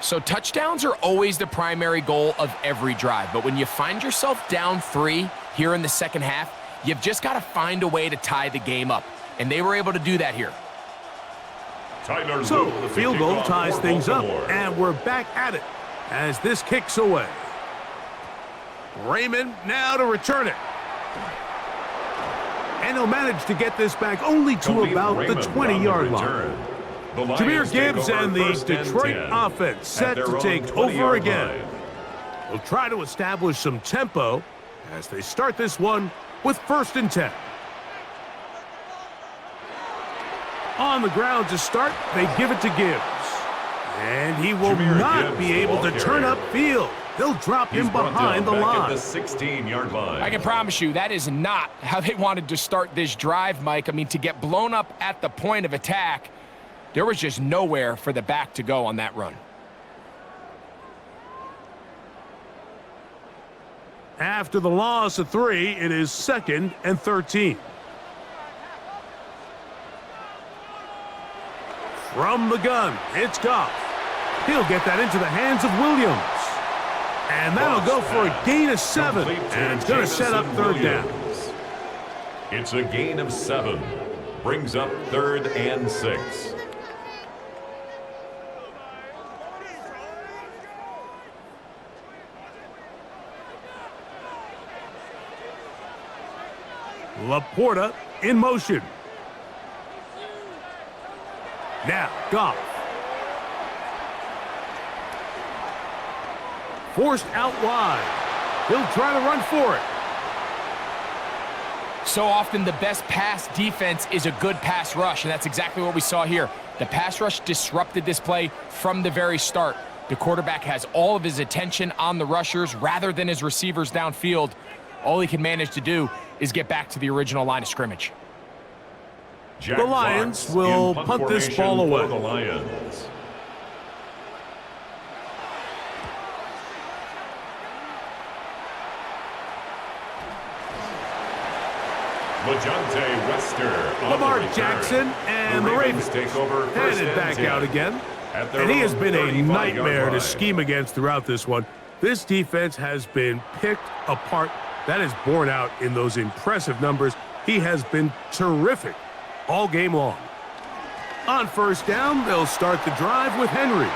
[SPEAKER 3] So touchdowns are always the primary goal of every drive. But when you find yourself down 3 here in the second half, you've just got to find a way to tie the game up. And they were able to do that here.
[SPEAKER 2] So the field goal ties things up, and we're back at it as this kicks away. Raymond now to return it. And he'll manage to get this back only to about the 20-yard line. Jahmyr Gibbs and the Detroit offense set to take over again. They'll try to establish some tempo as they start this one with 1st and 10. On the ground to start, they give it to Gibbs. And he will not be able to turn upfield. They'll drop him behind the line.
[SPEAKER 1] The 16-yard line.
[SPEAKER 3] I can promise you that is not how they wanted to start this drive, Mike. I mean, to get blown up at the point of attack, there was just nowhere for the back to go on that run.
[SPEAKER 2] After the loss of 3, it is 2nd and 13. From the gun, it's Goff. He'll get that into the hands of Williams. And that'll go for a gain of 7. And it's going to set up 3rd down.
[SPEAKER 1] It's a gain of 7. Brings up 3rd and 6.
[SPEAKER 2] Laporta in motion. Now, Goff. Forced out wide. He'll try to run for it.
[SPEAKER 3] So often the best pass defense is a good pass rush, and that's exactly what we saw here. The pass rush disrupted this play from the very start. The quarterback has all of his attention on the rushers rather than his receivers downfield. All he can manage to do is get back to the original line of scrimmage.
[SPEAKER 2] The Lions will punt this ball away.
[SPEAKER 1] The Lions.
[SPEAKER 2] Lamar Jackson and the Ravens take over, headed back out again. And he has been a nightmare to scheme against throughout this one. This defense has been picked apart. That is borne out in those impressive numbers. He has been terrific all game long. On 1st down, they'll start the drive with Henry.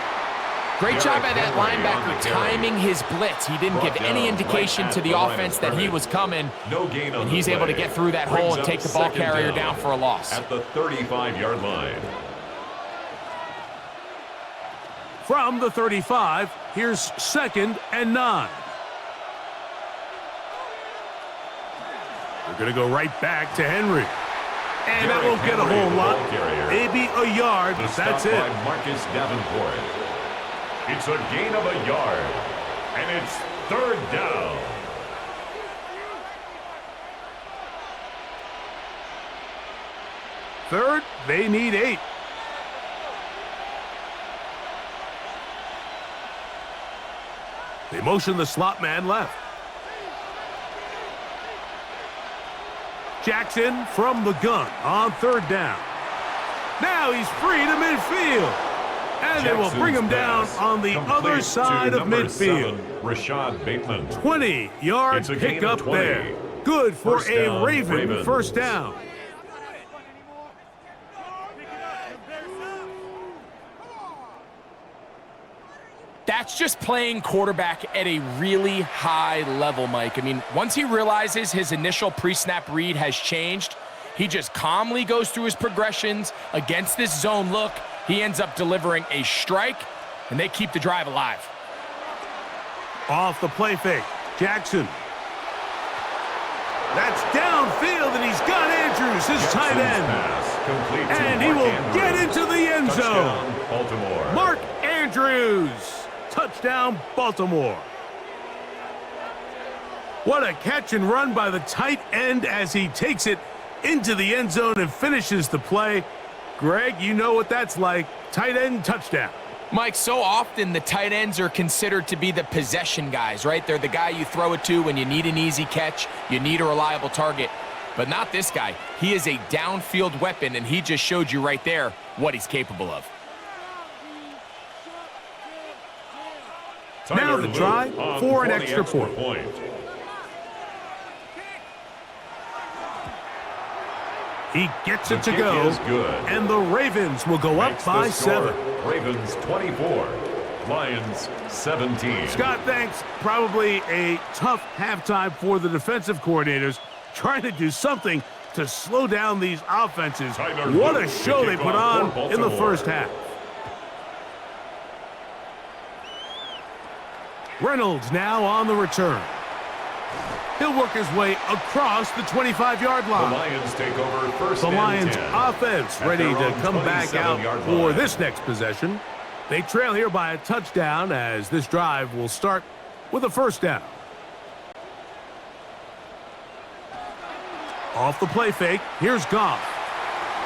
[SPEAKER 3] Great job by that linebacker timing his blitz. He didn't give any indication to the offense that he was coming, and he's able to get through that hole and take the ball carrier down for a loss.
[SPEAKER 1] At the 35-yard line.
[SPEAKER 2] From the 35, here's 2nd and 9. They're going to go right back to Henry. And that won't get a whole lot. Maybe a yard, but that's it.
[SPEAKER 1] Marcus Davenport. It's a gain of a yard, and it's 3rd down.
[SPEAKER 2] Third, they need 8. They motion the slot man left. Jackson from the gun on 3rd down. Now he's free to midfield. And they will bring him down on the other side of midfield.
[SPEAKER 1] Rashad Bateman.
[SPEAKER 2] 20-yard pickup there. Good for a Raven 1st down.
[SPEAKER 3] That's just playing quarterback at a really high level, Mike. I mean, once he realizes his initial pre-snap read has changed, he just calmly goes through his progressions against this zone look. He ends up delivering a strike, and they keep the drive alive.
[SPEAKER 2] Off the play fake, Jackson. That's downfield, and he's got Andrews, his tight end. And he will get into the end zone.
[SPEAKER 1] Baltimore.
[SPEAKER 2] Mark Andrews. Touchdown, Baltimore. What a catch and run by the tight end as he takes it into the end zone and finishes the play. Greg, you know what that's like. Tight end touchdown.
[SPEAKER 3] Mike, so often the tight ends are considered to be the possession guys, right? They're the guy you throw it to when you need an easy catch, you need a reliable target. But not this guy. He is a downfield weapon, and he just showed you right there what he's capable of.
[SPEAKER 2] Now the try for an extra point. He gets it to go, and the Ravens will go up by 7.
[SPEAKER 1] Ravens 24, Lions 17.
[SPEAKER 2] Scott, thanks. Probably a tough halftime for the defensive coordinators, trying to do something to slow down these offenses. What a show they put on in the first half. Reynolds now on the return. He'll work his way across the 25-yard line.
[SPEAKER 1] The Lions take over first and 10.
[SPEAKER 2] The Lions offense ready to come back out for this next possession. They trail here by a touchdown as this drive will start with a first down. Off the play fake, here's Goff.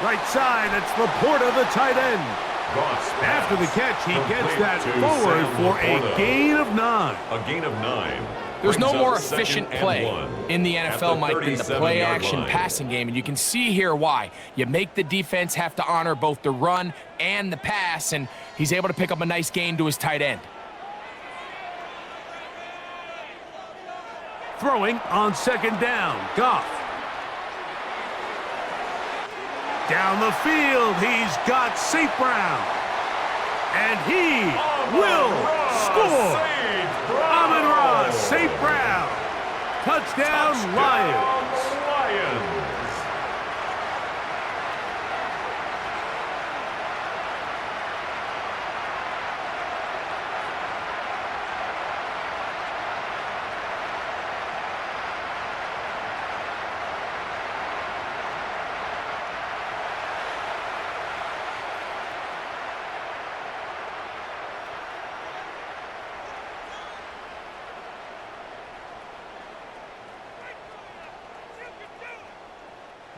[SPEAKER 2] Right side, it's Laporta, the tight end. After the catch, he gets that forward for a gain of 9.
[SPEAKER 1] A gain of 9.
[SPEAKER 3] There's no more efficient play in the NFL, Mike, than the play-action passing game, and you can see here why. You make the defense have to honor both the run and the pass, and he's able to pick up a nice gain to his tight end.
[SPEAKER 2] Throwing on second down, Goff. Down the field, he's got St. Brown. And he will score. Amon-Ra St. Brown. Touchdown, Lions.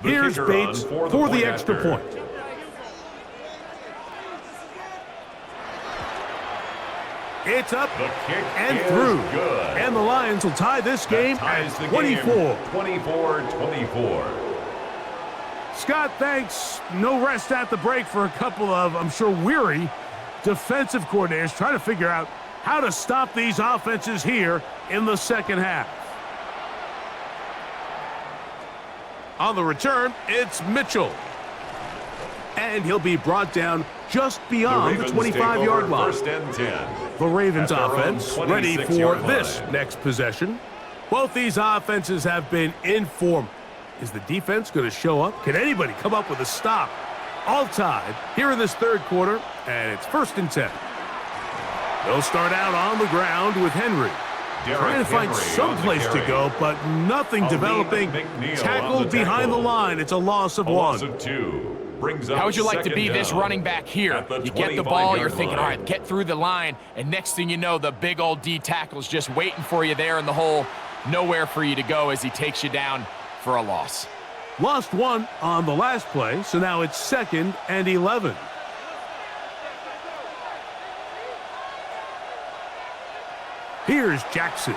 [SPEAKER 2] Here's Bates for the extra point. It's up and through. And the Lions will tie this game at 24.
[SPEAKER 1] 24-24.
[SPEAKER 2] Scott, thanks. No rest at the break for a couple of, I'm sure, weary defensive coordinators trying to figure out how to stop these offenses here in the second half. On the return, it's Mitchell. And he'll be brought down just beyond the 25-yard line.
[SPEAKER 1] First and 10.
[SPEAKER 2] The Ravens offense ready for this next possession. Both these offenses have been in form. Is the defense going to show up? Can anybody come up with a stop? All tied here in this third quarter, and it's first and 10. They'll start out on the ground with Henry. Trying to find some place to go, but nothing developing. Tackled behind the line. It's a loss of 1.
[SPEAKER 3] How would you like to be this running back here? You get the ball, you're thinking, all right, get through the line, and next thing you know, the big old D tackle's just waiting for you there in the hole. Nowhere for you to go as he takes you down for a loss.
[SPEAKER 2] Lost 1 on the last play, so now it's 2nd and 11. Here's Jackson.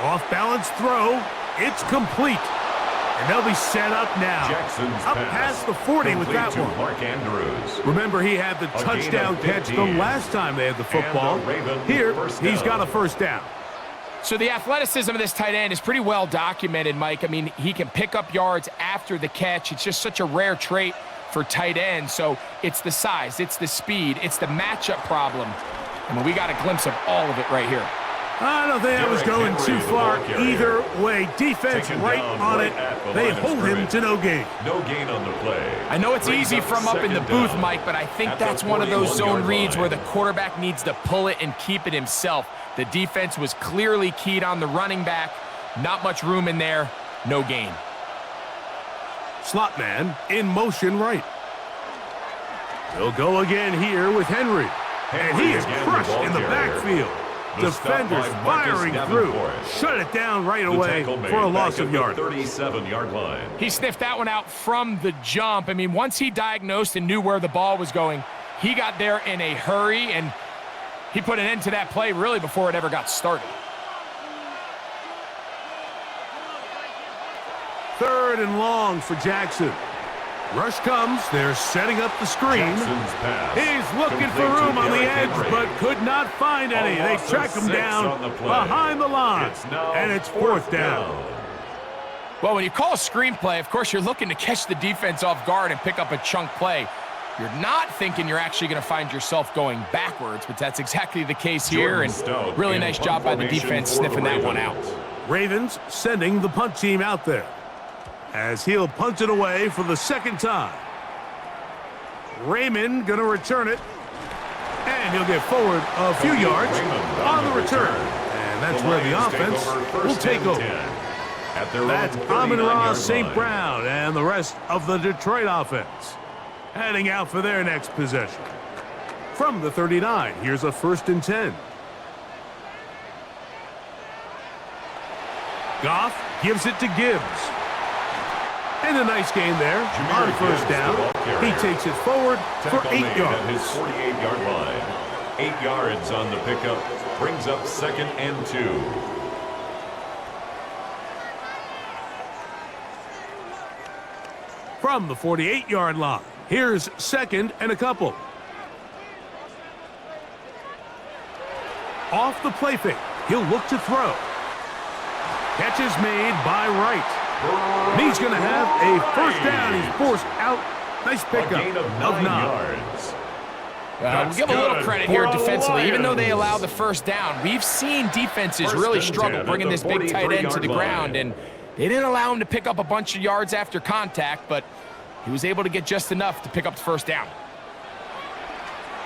[SPEAKER 2] Off-balance throw. It's complete. And they'll be set up now. Up past the 40 with that one.
[SPEAKER 1] Mark Andrews.
[SPEAKER 2] Remember, he had the touchdown catch the last time they had the football. Here, he's got a first down.
[SPEAKER 3] So the athleticism of this tight end is pretty well documented, Mike. I mean, he can pick up yards after the catch. It's just such a rare trait for tight ends. So it's the size, it's the speed, it's the matchup problem. I mean, we got a glimpse of all of it right here.
[SPEAKER 2] I don't think I was going too far either way. Defense right on it. They hold him to no gain.
[SPEAKER 1] No gain on the play.
[SPEAKER 3] I know it's easy from up in the booth, Mike, but I think that's one of those zone reads where the quarterback needs to pull it and keep it himself. The defense was clearly keyed on the running back. Not much room in there. No gain.
[SPEAKER 2] Slot man in motion right. He'll go again here with Henry. And he is crushed in the backfield. Defenders firing through. Shut it down right away for a loss of yardage.
[SPEAKER 1] 37-yard line.
[SPEAKER 3] He sniffed that one out from the jump. I mean, once he diagnosed and knew where the ball was going, he got there in a hurry, and he put an end to that play really before it ever got started.
[SPEAKER 2] 3rd and long for Jackson. Rush comes. They're setting up the screen. He's looking for room on the edge, but could not find any. They track him down behind the line, and it's 4th down.
[SPEAKER 3] Well, when you call a screenplay, of course, you're looking to catch the defense off guard and pick up a chunk play. You're not thinking you're actually going to find yourself going backwards, but that's exactly the case here, and really nice job by the defense sniffing that one out.
[SPEAKER 2] Ravens sending the punt team out there, as he'll punt it away for the 2nd time. Raymond going to return it, and he'll get forward a few yards on the return. And that's where the offense will take over. That's Amon-Ra St. Brown and the rest of the Detroit offense heading out for their next possession. From the 39, here's a 1st and 10. Goff gives it to Gibbs. And a nice gain there on 1st down. He takes it forward for 8 yards.
[SPEAKER 1] His 48-yard line. 8 yards on the pickup. Brings up 2nd and 2.
[SPEAKER 2] From the 48-yard line, here's 2nd and a couple. Off the play fake, he'll look to throw. Catch is made by Wright. And he's going to have a 1st down. He's forced out. Nice pickup of 9
[SPEAKER 1] yards.
[SPEAKER 3] We'll give a little credit here defensively. Even though they allow the 1st down, we've seen defenses really struggle bringing this big tight end to the ground, and they didn't allow him to pick up a bunch of yards after contact, but he was able to get just enough to pick up the 1st down.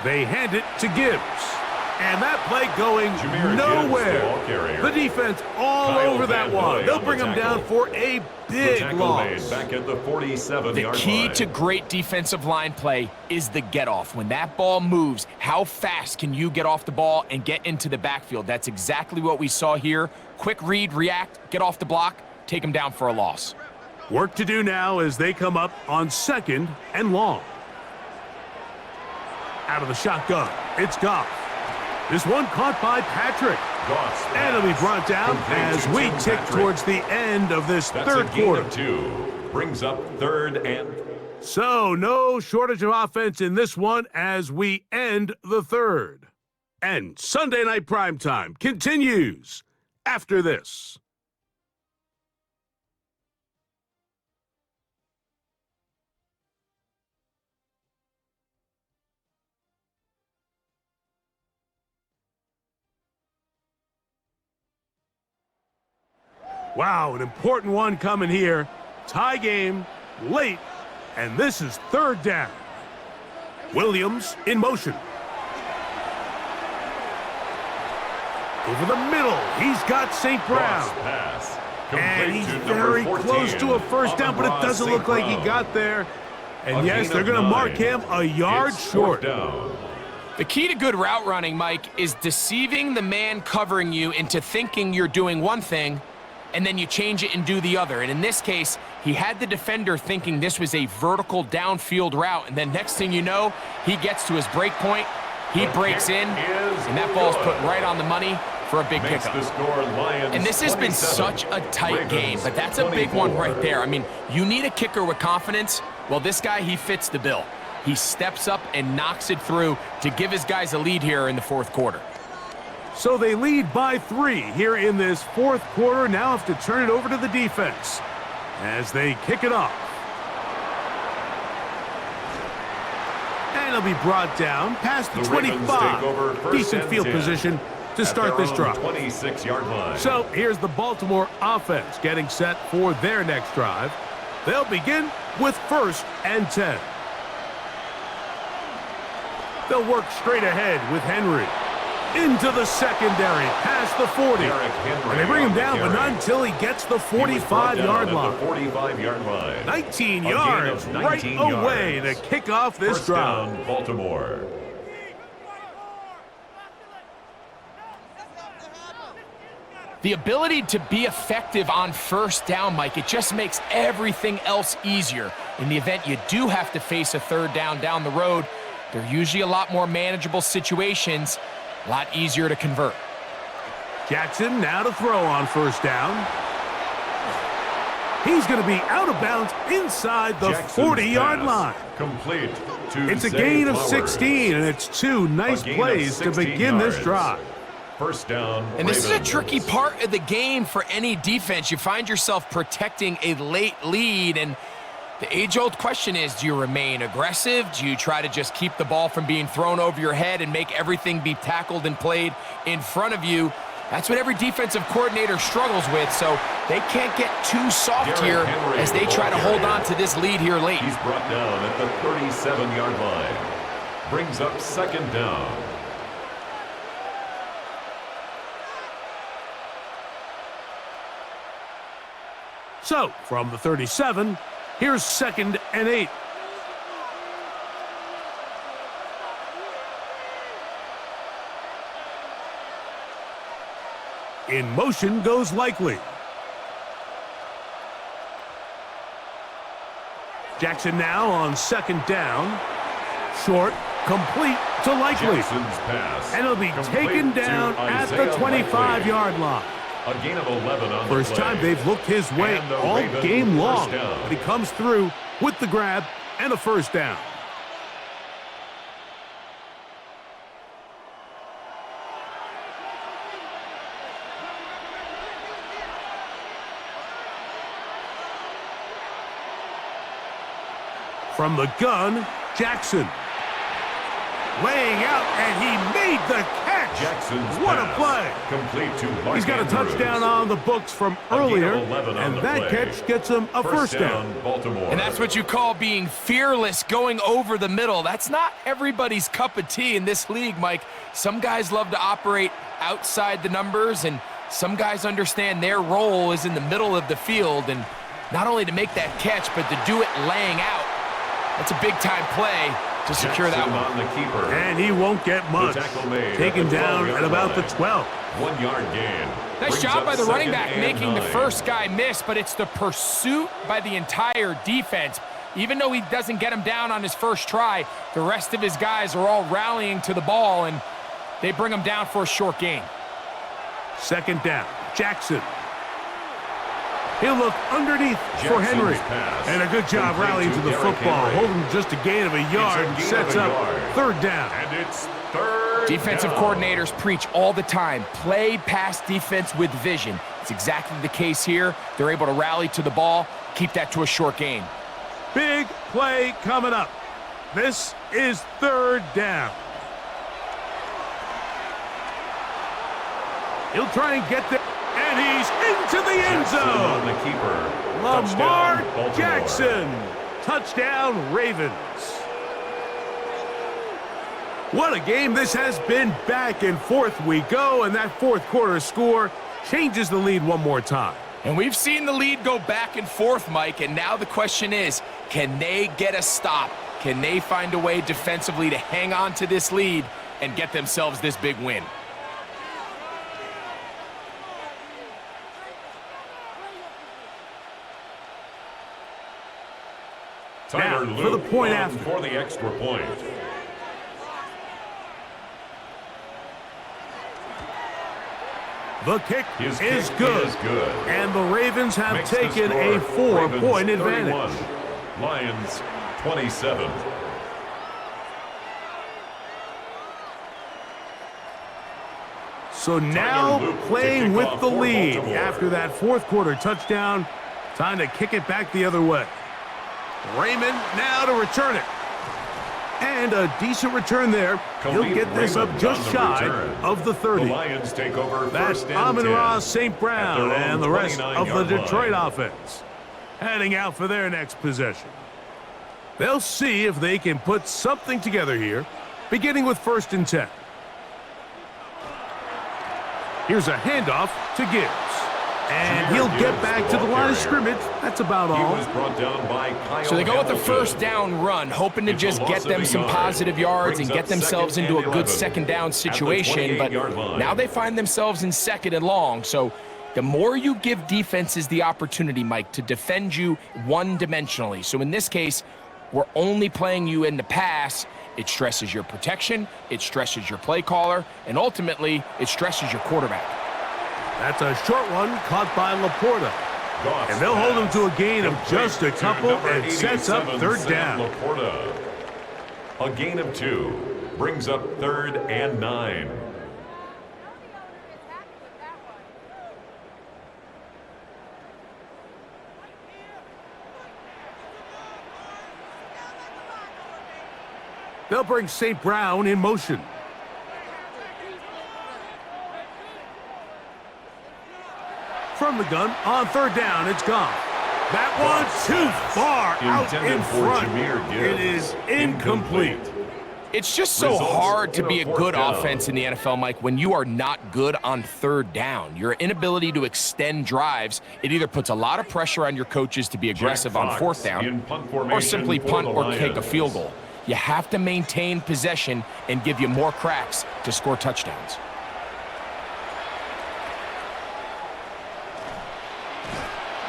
[SPEAKER 2] They hand it to Gibbs. And that play going nowhere. The defense all over that one. They'll bring him down for a big loss.
[SPEAKER 1] Back at the 47-yard
[SPEAKER 3] The key
[SPEAKER 1] line.
[SPEAKER 3] to great defensive line play is the get-off. When that ball moves, how fast can you get off the ball and get into the backfield? That's exactly what we saw here. Quick read, react, get off the block, take him down for a loss.
[SPEAKER 2] Work to do now as they come up on 2nd and long. Out of the shotgun, it's Goff. This one caught by Patrick. And it'll be brought down as we tick towards the end of this 3rd quarter.
[SPEAKER 1] 2. Brings up 3rd and...
[SPEAKER 2] So no shortage of offense in this one as we end the 3rd. And Sunday Night Primetime continues after this. Wow, an important one coming here. Tie game, late, and this is 3rd down. Williams in motion. Over the middle, he's got St. Brown. And he's very close to a 1st down, but it doesn't look like he got there. And yes, they're going to mark him a yard short.
[SPEAKER 3] The key to good route running, Mike, is deceiving the man covering you into thinking you're doing one thing, and then you change it and do the other. And in this case, he had the defender thinking this was a vertical downfield route, and then next thing you know, he gets to his break point, he breaks in, and that ball's put right on the money for a big pickup. And this has been such a tight game, but that's a big one right there. I mean, you need a kicker with confidence. Well, this guy, he fits the bill. He steps up and knocks it through to give his guys a lead here in the 4th quarter.
[SPEAKER 2] So they lead by 3 here in this 4th quarter. Now have to turn it over to the defense as they kick it off. And it'll be brought down past the 25. Decent field position to start this drive.
[SPEAKER 1] 26-yard line.
[SPEAKER 2] So here's the Baltimore offense getting set for their next drive. They'll begin with 1st and 10. They'll work straight ahead with Henry. Into the secondary, past the 40. And they bring him down, but not until he gets the 45-yard line.
[SPEAKER 1] 45-yard line.
[SPEAKER 2] 19 yards right away to kick off this drive.
[SPEAKER 1] Baltimore.
[SPEAKER 3] The ability to be effective on first down, Mike, it just makes everything else easier. In the event you do have to face a third down down the road, they're usually a lot more manageable situations, a lot easier to convert.
[SPEAKER 2] Jackson now to throw on first down. He's going to be out of bounds inside the 40-yard line.
[SPEAKER 1] Complete to
[SPEAKER 2] It's a gain of 16, and it's two nice plays to begin this drive.
[SPEAKER 1] First down,
[SPEAKER 3] and this is a
[SPEAKER 1] Ravens.
[SPEAKER 3] tricky part of the game for any defense. You find yourself protecting a late lead, and the age-old question is, do you remain aggressive? Do you try to just keep the ball from being thrown over your head and make everything be tackled and played in front of you? That's what every defensive coordinator struggles with, so they can't get too soft here as they try to hold on to this lead here late.
[SPEAKER 1] He's brought down at the 37-yard line. Brings up second down.
[SPEAKER 2] So, from the 37, here's 2nd and 8. In motion goes Likely. Jackson now on 2nd down. Short, complete to Likely.
[SPEAKER 1] Jackson's pass.
[SPEAKER 2] And it'll be
[SPEAKER 1] complete
[SPEAKER 2] taken
[SPEAKER 1] to
[SPEAKER 2] down at the
[SPEAKER 1] Isaiah
[SPEAKER 2] 25-yard line.
[SPEAKER 1] A gain of 11 on
[SPEAKER 2] First
[SPEAKER 1] the play.
[SPEAKER 2] time they've looked his way
[SPEAKER 1] And the
[SPEAKER 2] all
[SPEAKER 1] Ravens
[SPEAKER 2] game long.
[SPEAKER 1] first down.
[SPEAKER 2] But he comes through with the grab and a first down. From the gun, Jackson. Laying out, and he made the catch.
[SPEAKER 1] Jackson's
[SPEAKER 2] what
[SPEAKER 1] pass.
[SPEAKER 2] a play.
[SPEAKER 1] Complete to Mark
[SPEAKER 2] He's got a
[SPEAKER 1] Andrews.
[SPEAKER 2] touchdown on the books from
[SPEAKER 1] A gain of
[SPEAKER 2] earlier,
[SPEAKER 1] 11 on
[SPEAKER 2] and
[SPEAKER 1] the
[SPEAKER 2] that
[SPEAKER 1] play.
[SPEAKER 2] catch gets him a first down.
[SPEAKER 1] Baltimore.
[SPEAKER 3] And that's what you call being fearless, going over the middle. That's not everybody's cup of tea in this league, Mike. Some guys love to operate outside the numbers, and some guys understand their role is in the middle of the field, and not only to make that catch, but to do it laying out. That's a big-time play to secure that one.
[SPEAKER 1] On the keeper.
[SPEAKER 2] And he won't get much. Taken down at about the 12.
[SPEAKER 1] 1 yard gain.
[SPEAKER 3] Nice
[SPEAKER 1] Brings
[SPEAKER 3] job
[SPEAKER 1] up
[SPEAKER 3] by the running
[SPEAKER 1] 2nd
[SPEAKER 3] back
[SPEAKER 1] and
[SPEAKER 3] making the
[SPEAKER 1] 9.
[SPEAKER 3] first guy miss, but it's the pursuit by the entire defense. Even though he doesn't get him down on his first try, the rest of his guys are all rallying to the ball, and they bring him down for a short gain.
[SPEAKER 2] 2nd down, Jackson. He'll look underneath for
[SPEAKER 1] Jackson's
[SPEAKER 2] Henry.
[SPEAKER 1] pass.
[SPEAKER 2] And a good job
[SPEAKER 1] Complete
[SPEAKER 2] rallying to the
[SPEAKER 1] Derrick
[SPEAKER 2] football,
[SPEAKER 1] Henry.
[SPEAKER 2] holding just a gain of a yard,
[SPEAKER 1] It's a gain
[SPEAKER 2] sets
[SPEAKER 1] of a
[SPEAKER 2] up
[SPEAKER 1] yard.
[SPEAKER 2] 3rd down.
[SPEAKER 1] And it's 3rd
[SPEAKER 3] Defensive
[SPEAKER 1] down.
[SPEAKER 3] coordinators preach all the time, play pass defense with vision. It's exactly the case here. They're able to rally to the ball, keep that to a short gain.
[SPEAKER 2] Big play coming up. This is 3rd down. He'll try and get there, and he's into the end
[SPEAKER 1] Jackson on
[SPEAKER 2] zone.
[SPEAKER 1] the keeper.
[SPEAKER 2] Lamar
[SPEAKER 1] Touchdown, Baltimore.
[SPEAKER 2] Jackson. Touchdown, Ravens. What a game this has been. Back and forth we go, and that 4th quarter score changes the lead one more time.
[SPEAKER 3] And we've seen the lead go back and forth, Mike, and now the question is, can they get a stop? Can they find a way defensively to hang on to this lead and get themselves this big win?
[SPEAKER 1] Tyler
[SPEAKER 2] Now, for the
[SPEAKER 1] Luke
[SPEAKER 2] point
[SPEAKER 1] on
[SPEAKER 2] after.
[SPEAKER 1] for the extra point.
[SPEAKER 2] The kick
[SPEAKER 1] His
[SPEAKER 2] is
[SPEAKER 1] kick
[SPEAKER 2] good.
[SPEAKER 1] is good.
[SPEAKER 2] And the Ravens have
[SPEAKER 1] Makes the
[SPEAKER 2] taken
[SPEAKER 1] score
[SPEAKER 2] a 4-point
[SPEAKER 1] Ravens 31,
[SPEAKER 2] advantage.
[SPEAKER 1] Lions 27.
[SPEAKER 2] So now
[SPEAKER 1] Luke to
[SPEAKER 2] playing
[SPEAKER 1] kick
[SPEAKER 2] with
[SPEAKER 1] off
[SPEAKER 2] the
[SPEAKER 1] for
[SPEAKER 2] lead
[SPEAKER 1] Baltimore.
[SPEAKER 2] after that 4th quarter touchdown. Time to kick it back the other way. Raymond now to return it. And a decent return there. He'll
[SPEAKER 1] Khalid
[SPEAKER 2] get this
[SPEAKER 1] Raymond
[SPEAKER 2] up just
[SPEAKER 1] on the
[SPEAKER 2] shy
[SPEAKER 1] return.
[SPEAKER 2] of the 30.
[SPEAKER 1] The Lions take over
[SPEAKER 2] That's
[SPEAKER 1] first and
[SPEAKER 2] Amon-Ra
[SPEAKER 1] 10
[SPEAKER 2] St. Brown
[SPEAKER 1] at their own
[SPEAKER 2] and the rest of the
[SPEAKER 1] 29-yard
[SPEAKER 2] Detroit
[SPEAKER 1] line.
[SPEAKER 2] offense heading out for their next possession. They'll see if they can put something together here, beginning with 1st and 10. Here's a handoff to Gibbs. And he'll get back to the line of scrimmage. That's about
[SPEAKER 1] He
[SPEAKER 2] all.
[SPEAKER 1] was brought down by Kyle
[SPEAKER 3] So they go with the
[SPEAKER 1] Hamilton.
[SPEAKER 3] first down run, hoping to
[SPEAKER 1] It's a
[SPEAKER 3] just
[SPEAKER 1] loss
[SPEAKER 3] get
[SPEAKER 1] of
[SPEAKER 3] them
[SPEAKER 1] a
[SPEAKER 3] some
[SPEAKER 1] yard.
[SPEAKER 3] positive yards and
[SPEAKER 1] Brings
[SPEAKER 3] get
[SPEAKER 1] up
[SPEAKER 3] themselves
[SPEAKER 1] 2nd
[SPEAKER 3] into a
[SPEAKER 1] and
[SPEAKER 3] good
[SPEAKER 1] 11
[SPEAKER 3] second down
[SPEAKER 1] at the
[SPEAKER 3] situation. But
[SPEAKER 1] 28-yard line.
[SPEAKER 3] now they find themselves in 2nd and long. So The more you give defenses the opportunity, Mike, to defend you one-dimensionally. So in this case, we're only playing you in the pass. It stresses your protection, it stresses your play caller, and ultimately, it stresses your quarterback.
[SPEAKER 2] That's a short one caught by Laporta. And they'll hold him to a gain of just a couple and sets up third down.
[SPEAKER 1] Laporta. A gain of 2 brings up 3rd and 9.
[SPEAKER 2] They'll bring St. Brown in motion. From the gun, on third down, it's gone. That one too far out in front. It is incomplete.
[SPEAKER 3] It's just so hard to be a good offense in the NFL, Mike, when you are not good on third down. Your inability to extend drives, it either puts a lot of pressure on your coaches to be aggressive on fourth down or simply punt or kick a field goal. You have to maintain possession and give you more cracks to score touchdowns.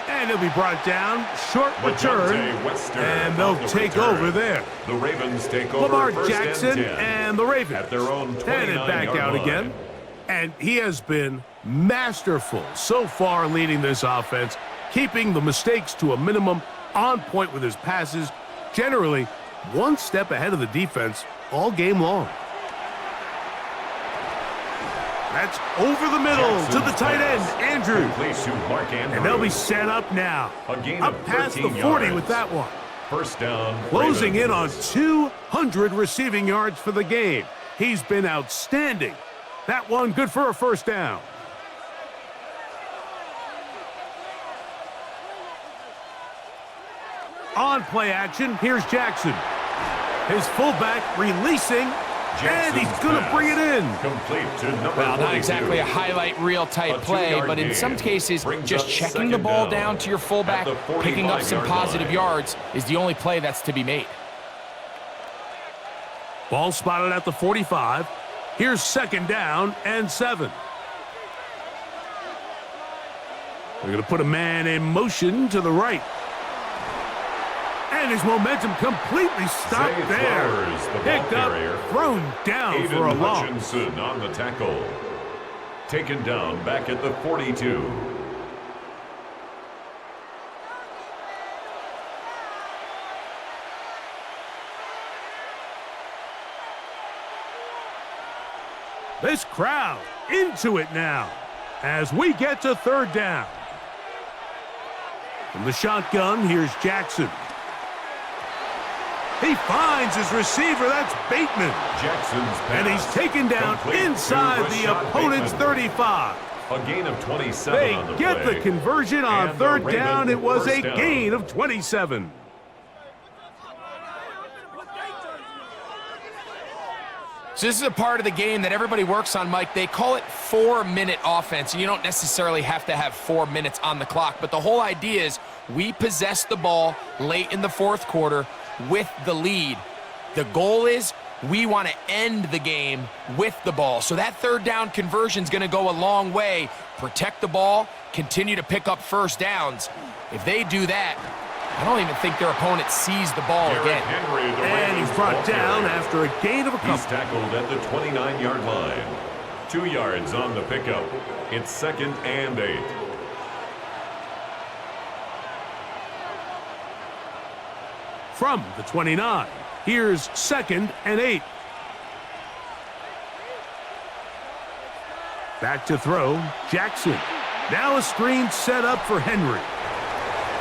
[SPEAKER 2] And he'll be brought down, short return, and they'll take over there.
[SPEAKER 1] The Ravens take over
[SPEAKER 2] Lamar
[SPEAKER 1] first
[SPEAKER 2] Jackson and the Ravens
[SPEAKER 1] at their own 29-yard
[SPEAKER 2] headed back out
[SPEAKER 1] line.
[SPEAKER 2] again. And he has been masterful so far leading this offense, keeping the mistakes to a minimum, on point with his passes, generally one step ahead of the defense all game long. That's over the middle
[SPEAKER 1] Jackson's
[SPEAKER 2] to the tight end, Andrews. And they'll be set up now. Up past the 40 with that one.
[SPEAKER 1] First down.
[SPEAKER 2] Closing in on 200 receiving yards for the game. He's been outstanding. That one good for a first down. On play action, here's Jackson. His fullback releasing, and he's going to bring it in.
[SPEAKER 1] Complete to number
[SPEAKER 3] Well, not
[SPEAKER 1] 42.
[SPEAKER 3] exactly a highlight reel type play, but in some cases, just checking the ball down to your fullback, picking up some positive yards is the only play that's to be made.
[SPEAKER 2] Ball spotted at the 45. Here's second down and 7. They're going to put a man in motion to the right. And his momentum completely stopped there. Picked up, thrown down for a loss.
[SPEAKER 1] Hutchinson on the tackle. Taken down back at the 42.
[SPEAKER 2] This crowd into it now as we get to third down. From the shotgun, here's Jackson. He finds his receiver. That's Bateman.
[SPEAKER 1] Jackson's pass.
[SPEAKER 2] And he's taken down inside the opponent's 35.
[SPEAKER 1] A gain of 27
[SPEAKER 2] They
[SPEAKER 1] on the
[SPEAKER 2] get
[SPEAKER 1] play.
[SPEAKER 2] the conversion on
[SPEAKER 1] And
[SPEAKER 2] third
[SPEAKER 1] the
[SPEAKER 2] down.
[SPEAKER 1] Ravens
[SPEAKER 2] It was a
[SPEAKER 1] first down.
[SPEAKER 2] gain of 27.
[SPEAKER 3] So this is a part of the game that everybody works on, Mike. They call it 4-minute offense, and you don't necessarily have to have 4 minutes on the clock, but the whole idea is we possess the ball late in the fourth quarter with the lead. The goal is we want to end the game with the ball. So that third down conversion is going to go a long way. Protect the ball, continue to pick up first downs. If they do that, I don't even think their opponent sees the ball again.
[SPEAKER 1] Henry, the
[SPEAKER 2] And he's
[SPEAKER 1] Ravens
[SPEAKER 2] brought
[SPEAKER 1] ball
[SPEAKER 2] down
[SPEAKER 1] carrier.
[SPEAKER 2] after a gain of a
[SPEAKER 1] He's
[SPEAKER 2] couple.
[SPEAKER 1] tackled at the 29-yard line. 2 yards on the pickup. It's second and 8.
[SPEAKER 2] From the 29, here's second and 8. Back to throw, Jackson. Now a screen set up for Henry.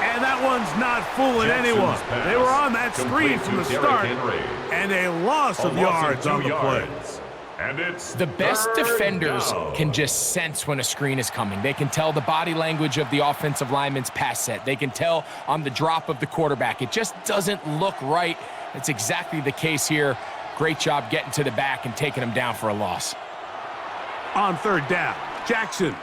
[SPEAKER 2] And that one's not fooling
[SPEAKER 1] Jackson's
[SPEAKER 2] anyone.
[SPEAKER 1] pass.
[SPEAKER 2] They were on that screen
[SPEAKER 1] Complete
[SPEAKER 2] from the
[SPEAKER 1] to Derrick
[SPEAKER 2] start.
[SPEAKER 1] Henry.
[SPEAKER 2] And a loss of yards on the play.
[SPEAKER 1] And it's
[SPEAKER 3] The best
[SPEAKER 1] third
[SPEAKER 3] defenders
[SPEAKER 1] down.
[SPEAKER 3] can just sense when a screen is coming. They can tell the body language of the offensive lineman's pass set. They can tell on the drop of the quarterback. It just doesn't look right. That's exactly the case here. Great job getting to the back and taking him down for a loss.
[SPEAKER 2] On third down, Jackson.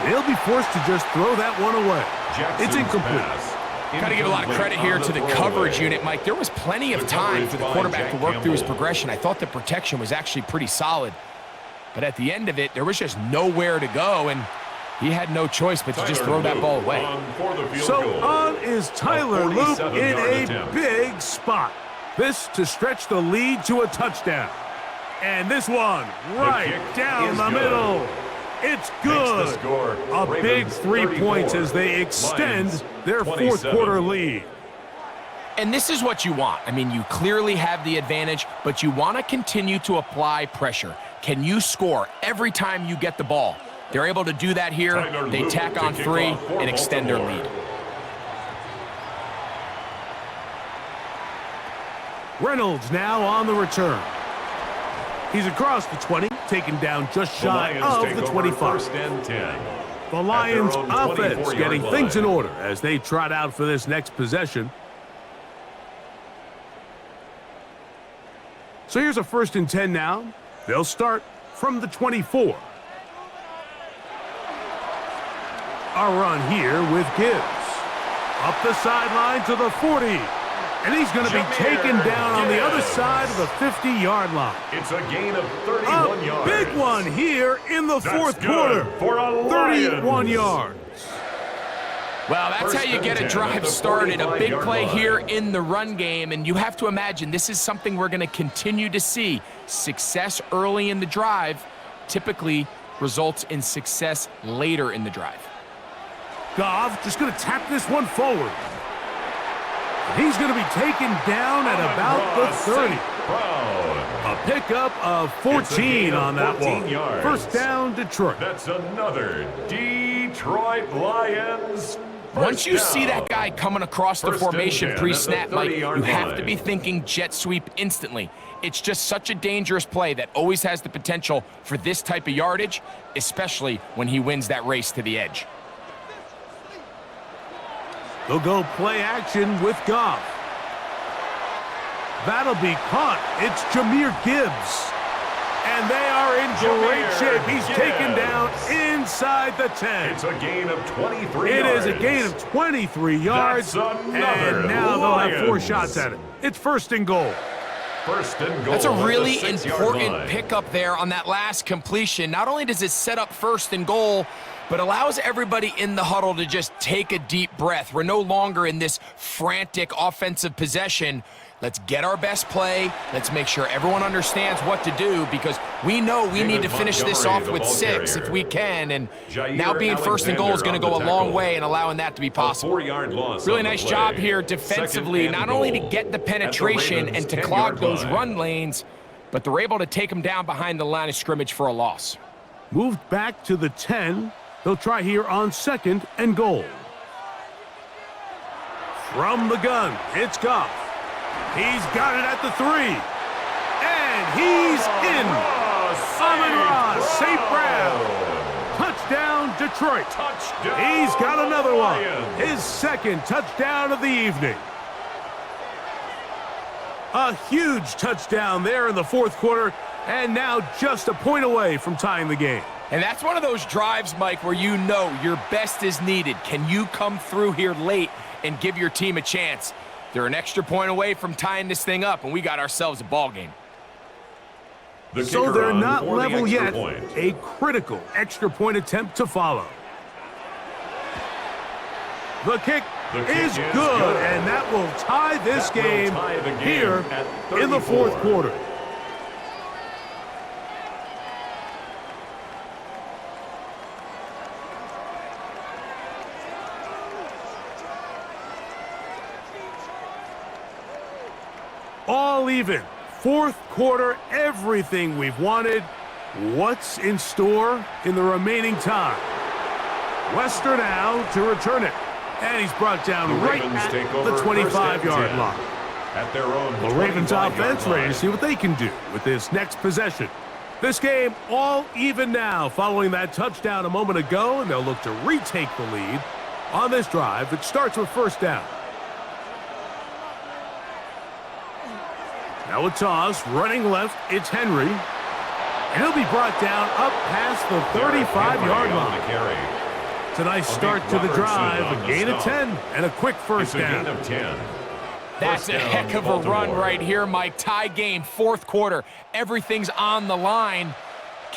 [SPEAKER 2] He'll be forced to just throw that one away.
[SPEAKER 1] Jackson's
[SPEAKER 2] It's incomplete.
[SPEAKER 1] pass.
[SPEAKER 3] Got to give a lot of credit here to the coverage unit, Mike. There was plenty of time for the quarterback to work through his progression. I thought the protection was actually pretty solid. But at the end of it, there was just nowhere to go, and he had no choice but to just throw that ball away.
[SPEAKER 2] So on is Tyler Loop in a big spot. This to stretch the lead to a touchdown. And this one right down the middle. It's good. A big 3 points as they extend their fourth quarter lead.
[SPEAKER 3] And this is what you want. I mean, you clearly have the advantage, but you want to continue to apply pressure. Can you score every time you get the ball? They're able to do that here. They tack on 3 and extend their lead.
[SPEAKER 2] Reynolds now on the return. He's across the 20, taken down just shy of the 25. The Lions offense getting things in order as they trot out for this next possession. So here's a 1st and 10 now. They'll start from the 24. A run here with Gibbs. Up the sideline to the 40. And he's going to be taken down on the other side of the 50-yard line.
[SPEAKER 1] It's a gain of 31 yards.
[SPEAKER 2] Big one here in the fourth quarter.
[SPEAKER 1] For a
[SPEAKER 2] 31 yards.
[SPEAKER 3] Well, that's how you get a drive started. A big play here in the run game, and you have to imagine this is something we're going to continue to see. Success early in the drive typically results in success later in the drive.
[SPEAKER 2] Goff just going to tap this one forward. He's going to be taken down at about the 30. A pickup of 14 on that one. First down, Detroit.
[SPEAKER 1] That's another Detroit Lions.
[SPEAKER 3] Once you see that guy coming across the formation pre-snap, Mike, you have to be thinking jet sweep instantly. It's just such a dangerous play that always has the potential for this type of yardage, especially when he wins that race to the edge.
[SPEAKER 2] They'll go play action with Goff. That'll be caught. It's Jahmyr Gibbs. And they are in great shape. He's taken down inside the 10.
[SPEAKER 1] It's a gain of 23
[SPEAKER 2] yards. It is a gain of 23 yards. And now they'll have 4 shots at it. It's 1st and goal.
[SPEAKER 1] First and goal.
[SPEAKER 3] That's a really important pickup there on that last completion. Not only does it set up 1st and goal, but allows everybody in the huddle to just take a deep breath. We're no longer in this frantic offensive possession. Let's get our best play. Let's make sure everyone understands what to do, because we know we need to finish this off with 6 if we can. And now being 1st and goal is going to go a long way in allowing that to be possible. Really nice job here defensively, not only to get the penetration and to clog those run lanes, but they're able to take them down behind the line of scrimmage for a loss.
[SPEAKER 2] Moved back to the 10. They'll try here on 2nd and goal. From the gun, it's Goff. He's got it at the 3. And he's in. Amon-Ra St. Brown. Touchdown, Detroit. He's got another one. His 2nd touchdown of the evening. A huge touchdown there in the 4th quarter, and now just a point away from tying the game.
[SPEAKER 3] And that's one of those drives, Mike, where you know your best is needed. Can you come through here late and give your team a chance? They're an extra point away from tying this thing up, and we got ourselves a ball game.
[SPEAKER 2] So they're not level yet. A critical extra point attempt to follow. The kick is good, and that will tie this game here in the 4th quarter. All even. 4th quarter, everything we've wanted. What's in store in the remaining time? Wester now to return it. And he's brought down right at the 25-yard line.
[SPEAKER 1] At their own
[SPEAKER 2] the Ravens offense ready to see what they can do with this next possession. This game all even now following that touchdown a moment ago, and they'll look to retake the lead on this drive. It starts with 1st down. Now a toss, running left, it's Henry. And he'll be brought down up past the 35-yard line. It's a nice start to the drive, a gain of 10, and a quick 1st down.
[SPEAKER 3] That's a heck of a run right here, Mike. Tie game, 4th quarter. Everything's on the line.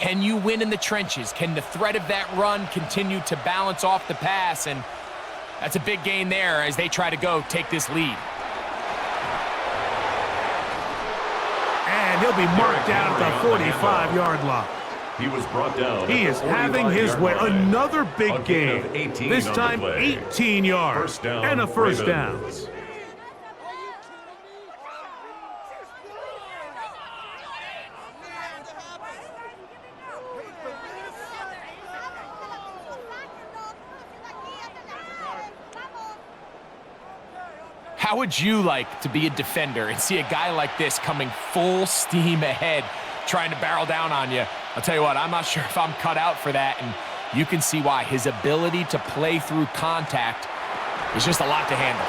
[SPEAKER 3] Can you win in the trenches? Can the threat of that run continue to balance off the pass? And that's a big gain there as they try to go take this lead.
[SPEAKER 2] And he'll be marked down at the 45-yard line.
[SPEAKER 1] He was brought down.
[SPEAKER 2] He is having his way. Another big gain. This time 18 yards and a first down.
[SPEAKER 3] How would you like to be a defender and see a guy like this coming full steam ahead, trying to barrel down on you? I'll tell you what, I'm not sure if I'm cut out for that, and you can see why. His ability to play through contact is just a lot to handle.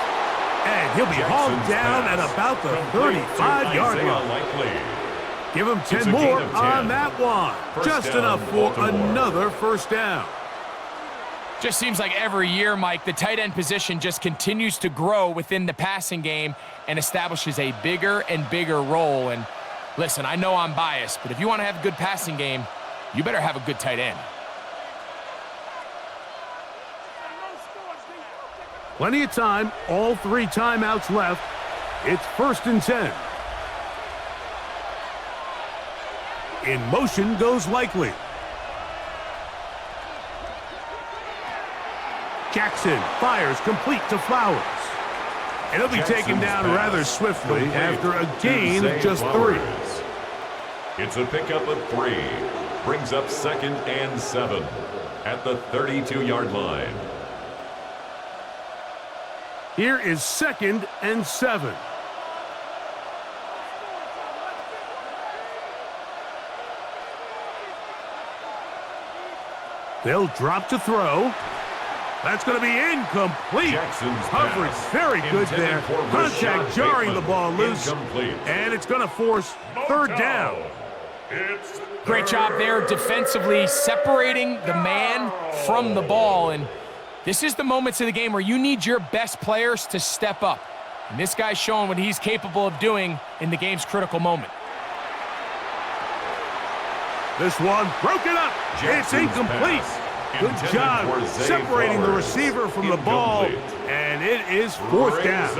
[SPEAKER 2] And he'll be hauled down at about the 35-yard line. Give him 10 more on that one. Just enough for another first down.
[SPEAKER 3] Just seems like every year, Mike, the tight end position just continues to grow within the passing game and establishes a bigger and bigger role. And listen, I know I'm biased, but if you want to have a good passing game, you better have a good tight end.
[SPEAKER 2] Plenty of time, all 3 timeouts left. It's 1st and 10. In motion goes Likely. Jackson fires complete to Flowers. And he'll be taken down rather swiftly after a gain of just 3.
[SPEAKER 1] It's a pickup of 3. Brings up 2nd and 7 at the 32-yard line.
[SPEAKER 2] Here is 2nd and 7. They'll drop to throw. That's going to be incomplete. Coverage very good there. Contact jarring the ball loose. And it's going to force 3rd down.
[SPEAKER 3] Great job there defensively, separating the man from the ball. And this is the moments of the game where you need your best players to step up. And this guy's showing what he's capable of doing in the game's critical moment.
[SPEAKER 2] This one broken up. It's incomplete. Good job separating the receiver from the ball, and it is 4th down.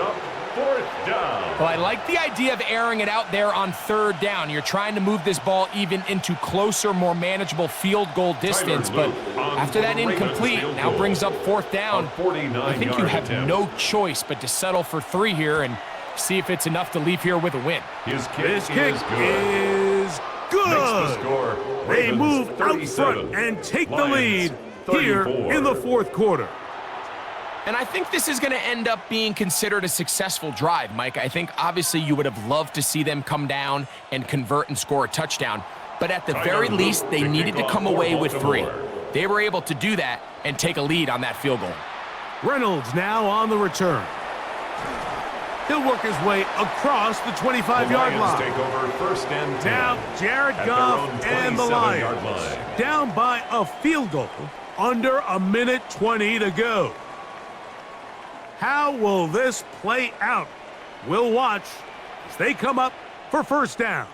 [SPEAKER 3] Well, I like the idea of airing it out there on 3rd down. You're trying to move this ball even into closer, more manageable field goal distance, but after that incomplete now brings up 4th down. I think you have no choice but to settle for 3 here and see if it's enough to leave here with a win.
[SPEAKER 2] This kick is good. They move out front and take the lead here in the 4th quarter.
[SPEAKER 3] And I think this is going to end up being considered a successful drive, Mike. I think obviously you would have loved to see them come down and convert and score a touchdown. But at the very least, they needed to come away with 3. They were able to do that and take a lead on that field goal.
[SPEAKER 2] Reynolds now on the return. He'll work his way across the 25-yard line.
[SPEAKER 1] Take over 1st and 10.
[SPEAKER 2] Now Jared Goff and the Lions down by a field goal under a minute 20 to go. How will this play out? We'll watch as they come up for 1st down.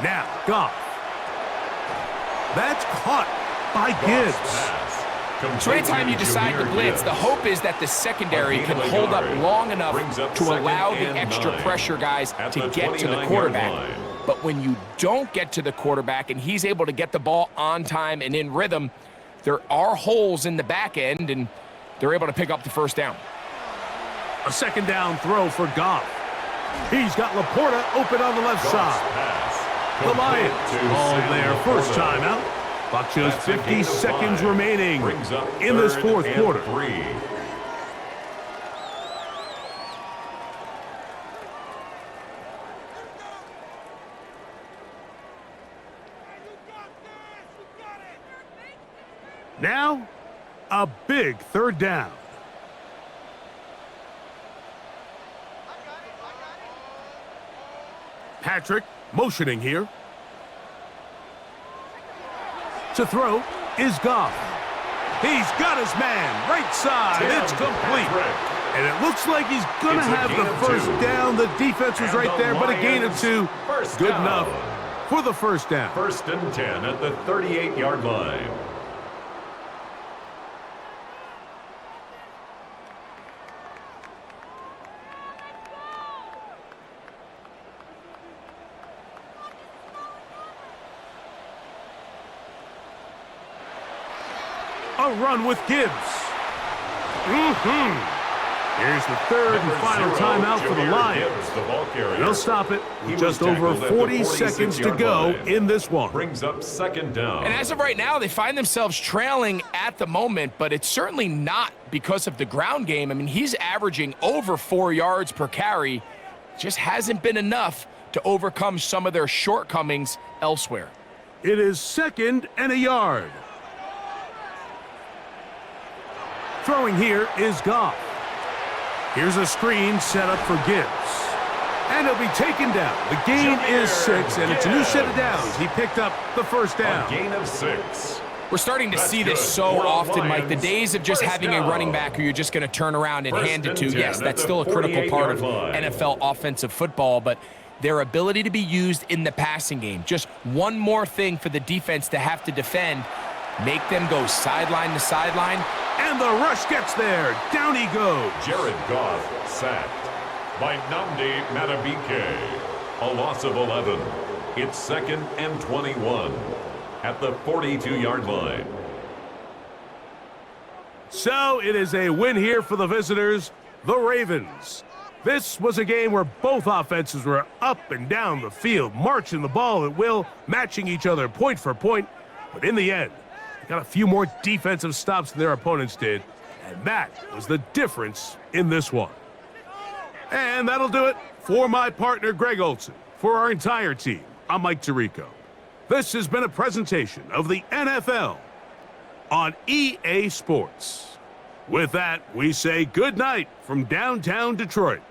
[SPEAKER 2] Now Goff. That's caught by Gibbs.
[SPEAKER 3] So anytime you decide to blitz, the hope is that the secondary can hold up long enough to allow the extra pressure guys to get to the quarterback. But when you don't get to the quarterback and he's able to get the ball on time and in rhythm, there are holes in the back end, and they're able to pick up the 1st down.
[SPEAKER 2] A 2nd down throw for Goff. He's got Laporta open on the left side. The Lions all their first time out. Clock shows 50 seconds remaining in this 4th quarter. Now, a big 3rd down. Patrick motioning here. To throw is Goff. He's got his man right side. It's complete. And it looks like he's going to have the first down. The defense was right there, but a gain of 2. Good enough for the first down.
[SPEAKER 1] 1st and 10 at the 38-yard line.
[SPEAKER 2] A run with Gibbs. Here's the third and final timeout for the Lions. They'll stop it with just over 40 seconds to go in this one.
[SPEAKER 1] Brings up 2nd down.
[SPEAKER 3] And as of right now, they find themselves trailing at the moment, but it's certainly not because of the ground game. I mean, he's averaging over 4 yards per carry. Just hasn't been enough to overcome some of their shortcomings elsewhere.
[SPEAKER 2] It is 2nd and a yard. Throwing here is Goff. Here's a screen set up for Gibbs. And he'll be taken down. The gain is 6, and it's a new set of downs. He picked up the first down.
[SPEAKER 1] A gain of 6.
[SPEAKER 3] We're starting to see this so often, Mike. The days of just having a running back who you're just going to turn around and hand it to, yes, that's still a critical part of NFL offensive football, but their ability to be used in the passing game, just one more thing for the defense to have to defend, make them go sideline to sideline.
[SPEAKER 2] And the rush gets there. Down he goes.
[SPEAKER 1] Jared Goff sacked by Nnamdi Madubuike. A loss of 11. It's 2nd and 21 at the 42-yard line.
[SPEAKER 2] So it is a win here for the visitors, the Ravens. This was a game where both offenses were up and down the field, marching the ball at will, matching each other point for point. But in the end, got a few more defensive stops than their opponents did, and that was the difference in this one. And that'll do it for my partner, Greg Olson. For our entire team, I'm Mike Tirico. This has been a presentation of the NFL on EA Sports. With that, we say good night from downtown Detroit.